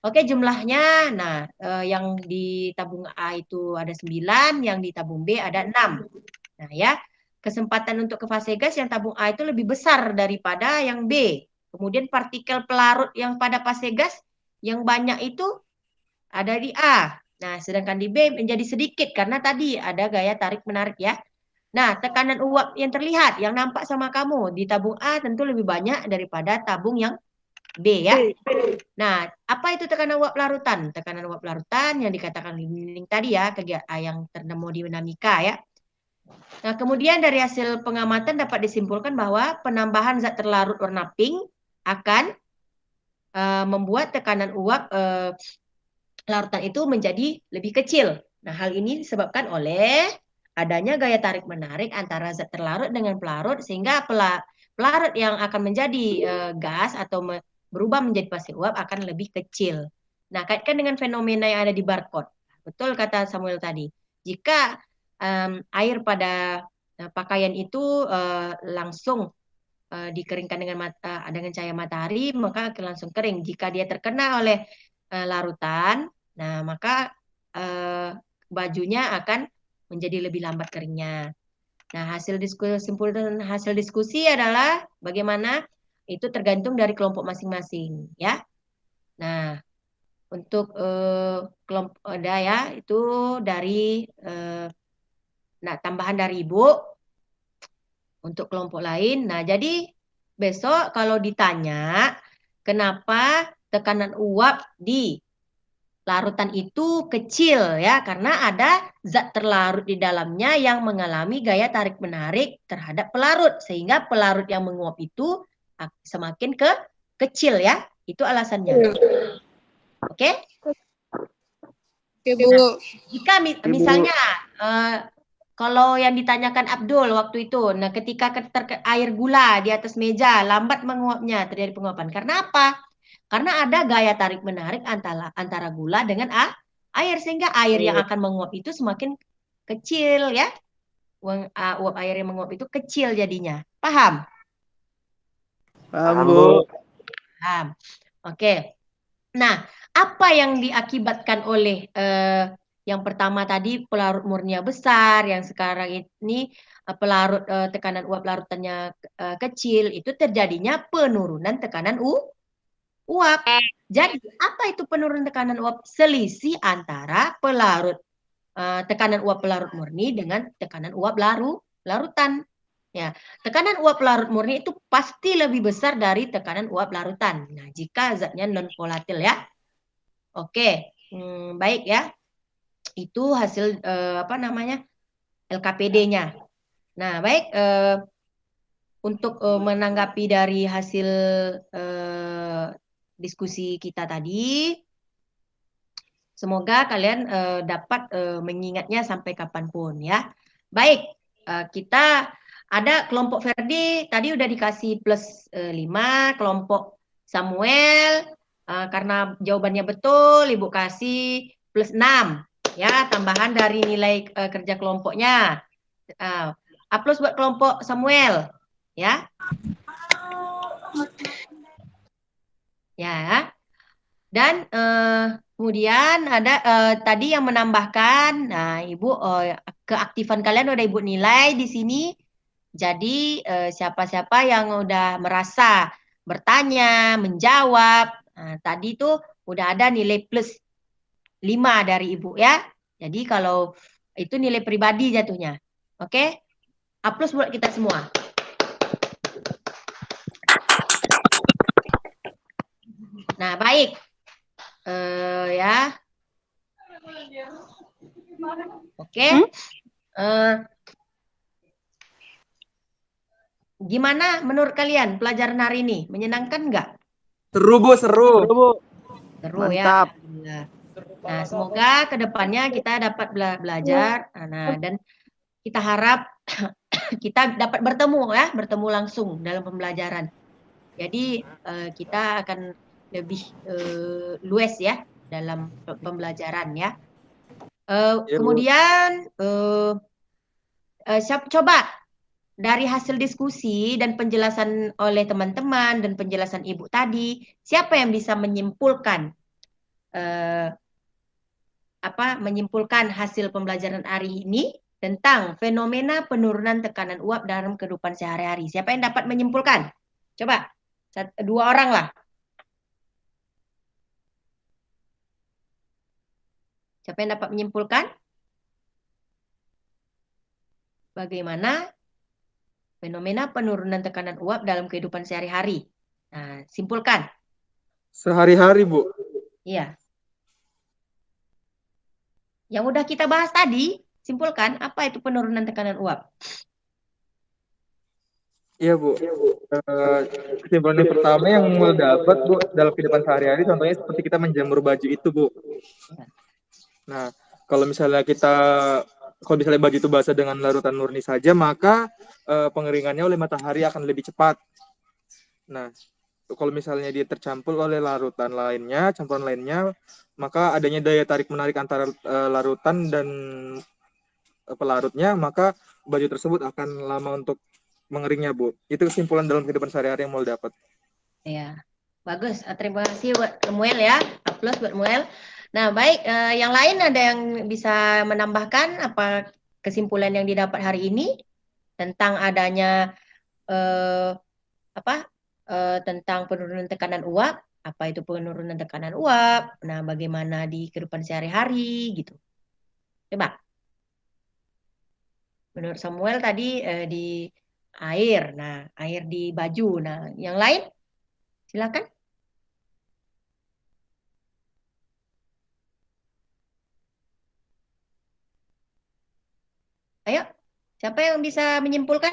Oke, jumlahnya. Nah, yang di tabung A itu ada 9, yang di tabung B ada 6. Nah, ya. Kesempatan untuk ke fase gas yang tabung A itu lebih besar daripada yang B. Kemudian partikel pelarut yang pada fase gas yang banyak itu ada di A. Nah, sedangkan di B menjadi sedikit karena tadi ada gaya tarik-menarik ya. Nah, tekanan uap yang terlihat, yang nampak sama kamu di tabung A tentu lebih banyak daripada tabung yang B ya. Nah, apa itu tekanan uap larutan? Tekanan uap larutan yang dikatakan link tadi ya, yang termodinamika ya. Nah, kemudian dari hasil pengamatan dapat disimpulkan bahwa penambahan zat terlarut warna pink akan membuat tekanan uap larutan itu menjadi lebih kecil. Nah, hal ini disebabkan oleh adanya gaya tarik-menarik antara zat terlarut dengan pelarut, sehingga pelarut yang akan menjadi gas atau berubah menjadi fase uap akan lebih kecil. Nah, kaitkan dengan fenomena yang ada di barcode. Betul kata Samuel tadi. Jika air pada pakaian itu langsung dikeringkan dengan cahaya matahari, maka akan langsung kering. Jika dia terkena oleh larutan, nah maka bajunya akan menjadi lebih lambat keringnya. Nah, hasil diskusi adalah bagaimana itu tergantung dari kelompok masing-masing, ya. Nah, untuk kelompok ya itu dari tambahan dari Ibu. Untuk kelompok lain. Nah, jadi besok kalau ditanya kenapa tekanan uap di larutan itu kecil ya, karena ada zat terlarut di dalamnya yang mengalami gaya tarik-menarik terhadap pelarut, sehingga pelarut yang menguap itu semakin kecil ya. Itu alasannya. Oke? Oke, Bu. Nah, jika misalnya kalau yang ditanyakan Abdul waktu itu, nah ketika air gula di atas meja lambat menguapnya, terjadi penguapan. Karena apa? Karena ada gaya tarik-menarik antara gula dengan air, sehingga air yang akan menguap itu semakin kecil ya. Uap air yang menguap itu kecil jadinya. Paham? Paham, Bu. Paham. Oke. Nah, apa yang diakibatkan oleh yang pertama tadi pelarut murninya besar, yang sekarang ini pelarut tekanan uap larutannya kecil, itu terjadinya penurunan tekanan uap. Jadi apa itu penurunan tekanan uap? Selisih antara pelarut tekanan uap pelarut murni dengan tekanan uap larutan. Ya, tekanan uap larut murni itu pasti lebih besar dari tekanan uap larutan. Nah, jika zatnya non volatil ya. Oke, baik ya. Itu hasil LKPD-nya. Nah, baik untuk menanggapi dari hasil diskusi kita tadi, semoga kalian dapat mengingatnya sampai kapanpun ya. Baik, kita ada kelompok Ferdi tadi udah dikasih plus 5, kelompok Samuel karena jawabannya betul, Ibu kasih plus 6 ya, tambahan dari nilai kerja kelompoknya. A plus buat kelompok Samuel ya. Ya. Dan kemudian ada tadi yang menambahkan, nah Ibu keaktifan kalian udah Ibu nilai di sini. Jadi siapa-siapa yang udah merasa bertanya, menjawab, nah, tadi itu udah ada nilai plus 5 dari Ibu ya. Jadi kalau itu nilai pribadi jatuhnya. Oke? A plus buat kita semua. Nah, baik. Ya. Oke. Gimana menurut kalian pelajaran hari ini? Menyenangkan nggak? Seru, Bu, seru. Seru Mantap. ya. Nah, semoga kedepannya kita dapat belajar. Nah, dan kita harap kita dapat bertemu ya, bertemu langsung dalam pembelajaran. Jadi kita akan lebih luas ya dalam pembelajaran ya. Iya, Bu. Kemudian coba dari hasil diskusi dan penjelasan oleh teman-teman dan penjelasan Ibu tadi, siapa yang bisa menyimpulkan menyimpulkan hasil pembelajaran hari ini tentang fenomena penurunan tekanan uap dalam kehidupan sehari-hari? Siapa yang dapat menyimpulkan? Coba, dua orang lah. Siapa yang dapat menyimpulkan? Bagaimana fenomena penurunan tekanan uap dalam kehidupan sehari-hari? Nah, simpulkan. Sehari-hari, Bu. Iya. Yang udah kita bahas tadi, simpulkan apa itu penurunan tekanan uap. Iya, Bu. Kesimpulan yang pertama yang mulai dapat, Bu, dalam kehidupan sehari-hari, contohnya seperti kita menjemur baju itu, Bu. Nah, kalau misalnya baju itu basah dengan larutan murni saja, maka pengeringannya oleh matahari akan lebih cepat. Nah, kalau misalnya dia tercampur oleh larutan lainnya, campuran lainnya, maka adanya daya tarik menarik antara larutan dan pelarutnya, maka baju tersebut akan lama untuk mengeringnya, Bu. Itu kesimpulan dalam kehidupan sehari-hari yang mau dapat. Iya, bagus. Terima kasih buat Muel ya. Aplaus buat Muel. Nah, baik. Yang lain ada yang bisa menambahkan apa kesimpulan yang didapat hari ini tentang adanya tentang penurunan tekanan uap? Apa itu penurunan tekanan uap? Nah, bagaimana di kehidupan sehari-hari gitu? Coba. Menurut Samuel tadi di air. Nah, air di baju. Nah, yang lain silakan. Ayo, siapa yang bisa menyimpulkan?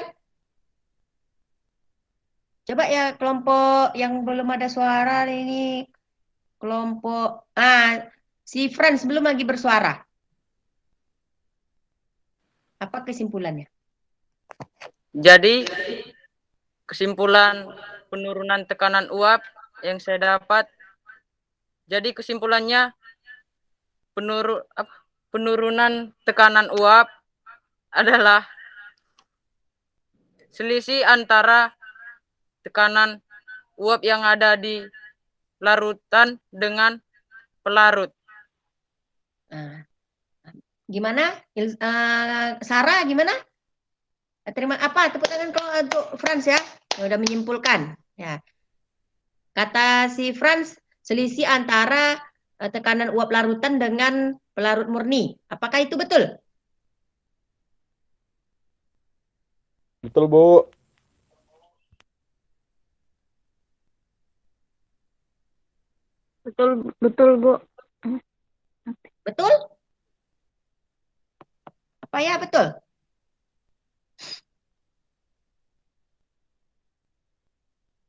Coba ya kelompok yang belum ada suara ini. Kelompok si Franz belum lagi bersuara. Apa kesimpulannya? Jadi kesimpulan penurunan tekanan uap yang saya dapat, jadi kesimpulannya penurunan tekanan uap adalah selisih antara tekanan uap yang ada di larutan dengan pelarut. Gimana? Sarah gimana? Terima tepuk tangan untuk Franz ya. Udah menyimpulkan. Ya. Kata si Franz, selisih antara tekanan uap larutan dengan pelarut murni. Apakah itu betul? Betul, Bu. Betul, Bu. Betul? Apa ya betul?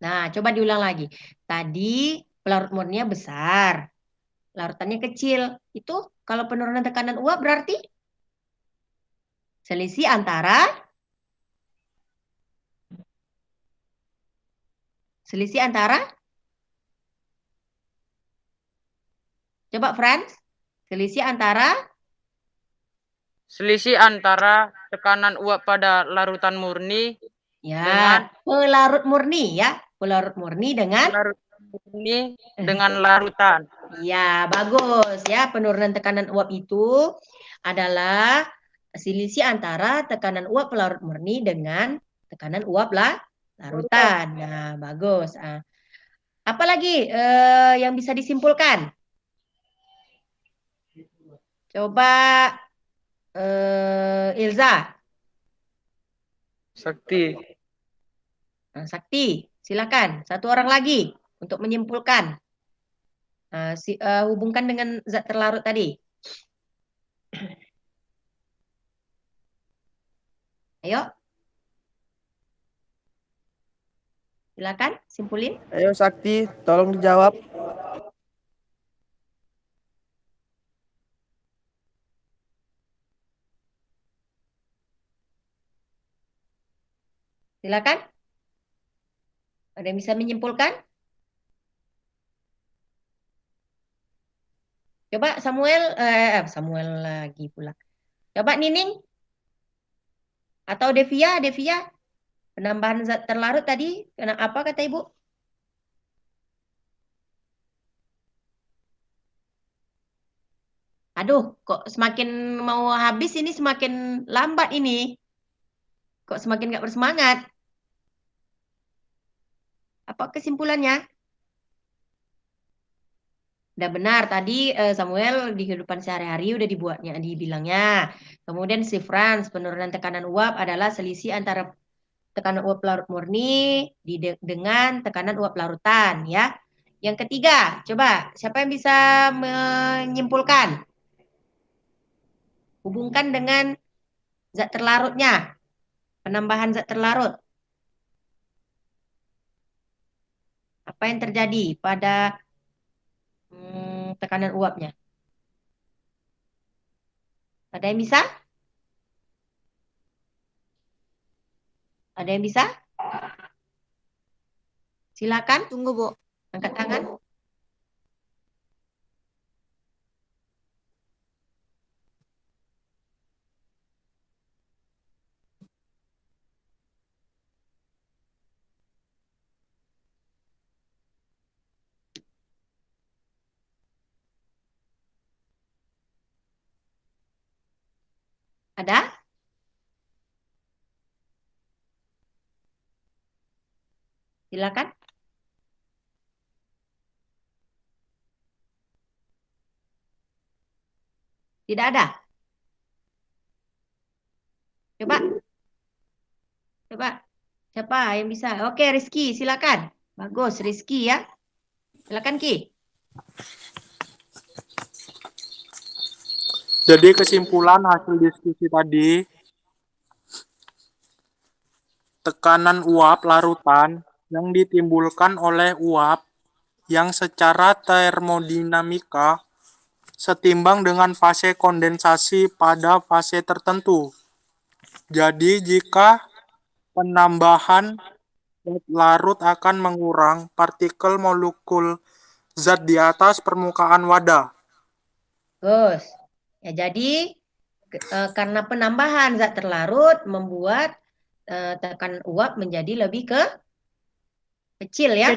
Nah, coba diulang lagi. Tadi pelarut murninya besar, larutannya kecil. Itu kalau penurunan tekanan uap berarti selisih antara coba Franz, selisih antara tekanan uap pada larutan murni dengan pelarut murni ya. Pelarut murni dengan larutan. Ya, bagus ya. Penurunan tekanan uap itu adalah selisih antara tekanan uap pelarut murni dengan tekanan uap larutan. Nah, bagus. Apalagi yang bisa disimpulkan? Coba Ilza. Sakti. Sakti, silakan. Satu orang lagi untuk menyimpulkan. Hubungkan dengan zat terlarut tadi. Ayo. Silakan, simpulin. Ayo Sakti, tolong dijawab. Silakan. Ada yang bisa menyimpulkan? Coba Samuel lagi pula. Coba Nining atau Devia, penambahan zat terlarut tadi, apa kata Ibu? Aduh, kok semakin mau habis ini semakin lambat ini. Kok semakin nggak bersemangat? Apa kesimpulannya? Udah benar tadi Samuel di kehidupan sehari-hari udah dibilangnya. Kemudian si Franz, penurunan tekanan uap adalah selisih antara tekanan uap larut murni dengan tekanan uap larutan ya. Yang ketiga, coba siapa yang bisa menyimpulkan? Hubungkan dengan zat terlarutnya, penambahan zat terlarut. Apa yang terjadi pada tekanan uapnya? Ada yang bisa? Ada yang bisa? Silakan. Tunggu, Bu. Angkat tangan. Ada? Silakan. Tidak ada? Coba. Coba. Siapa yang bisa? Oke, Rizky, silakan. Bagus, Rizky ya. Silakan, Ki. Jadi kesimpulan hasil diskusi tadi, tekanan uap larutan yang ditimbulkan oleh uap yang secara termodinamika setimbang dengan fase kondensasi pada fase tertentu. Jadi jika penambahan zat larut akan mengurang partikel molekul zat di atas permukaan wadah. Bagus. Ya, jadi karena penambahan zat terlarut membuat tekanan uap menjadi lebih kecil ya.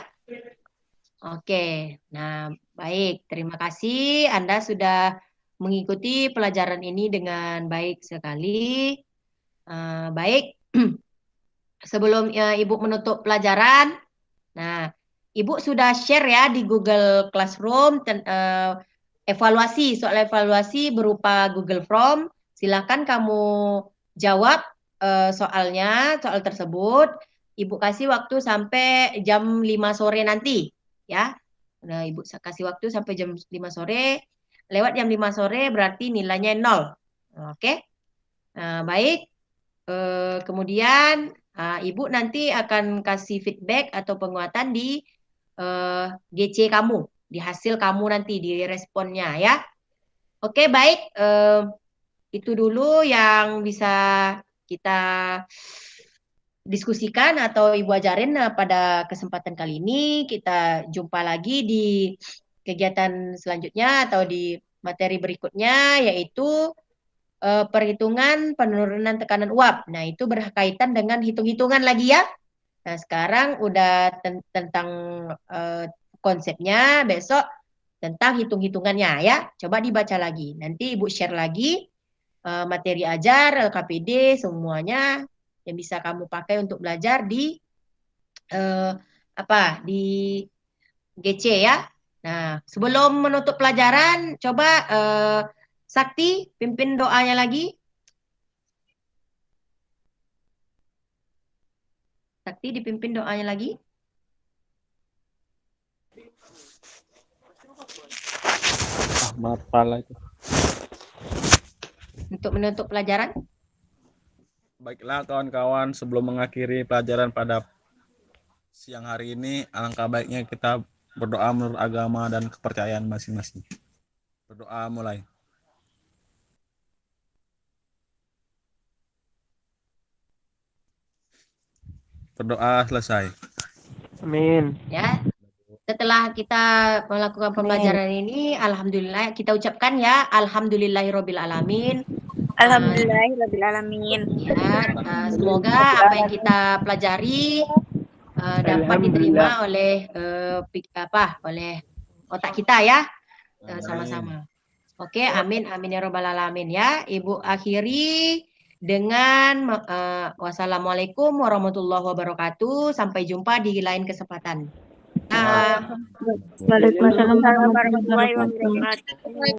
Oke. Nah, baik. Terima kasih Anda sudah mengikuti pelajaran ini dengan baik sekali. Baik. Sebelum Ibu menutup pelajaran, nah, Ibu sudah share ya di Google Classroom soal evaluasi berupa Google Form. Silakan kamu jawab soal tersebut. Ibu kasih waktu sampai jam 5 sore nanti ya. Nah, Ibu kasih waktu sampai jam 5 sore. Lewat jam 5 sore berarti nilainya 0. Oke. Baik. Kemudian Ibu nanti akan kasih feedback atau penguatan di GC kamu, di hasil kamu nanti, di responnya ya. Oke, baik. Itu dulu yang bisa kita diskusikan atau Ibu ajarin pada kesempatan kali ini. Kita jumpa lagi di kegiatan selanjutnya atau di materi berikutnya, yaitu perhitungan penurunan tekanan uap. Nah, itu berkaitan dengan hitung-hitungan lagi ya. Nah, sekarang udah tentang konsepnya, besok tentang hitung-hitungannya ya. Coba dibaca lagi. Nanti Ibu share lagi materi ajar, KPD, semuanya yang bisa kamu pakai untuk belajar di di GC ya. Nah, sebelum menutup pelajaran, coba Sakti pimpin doanya lagi. Sakti dipimpin doanya lagi. Maaf, salah itu. Untuk menutup pelajaran. Baiklah kawan-kawan, sebelum mengakhiri pelajaran pada siang hari ini, alangkah baiknya kita berdoa menurut agama dan kepercayaan masing-masing. Berdoa mulai. Berdoa selesai. Amin. Ya. Setelah kita melakukan pembelajaran ini, alhamdulillah kita ucapkan ya, alhamdulillahirabbil alamin. Alhamdulillahirrabbilalamin. Ya, semoga apa yang kita pelajari dapat diterima oleh oleh otak kita ya, sama-sama. Oke, amin amin ya robbal alamin ya. Ibu akhiri dengan wassalamualaikum warahmatullahi wabarakatuh. Sampai jumpa di lain kesempatan. Waalaikumsalam warahmatullahi wabarakatuh.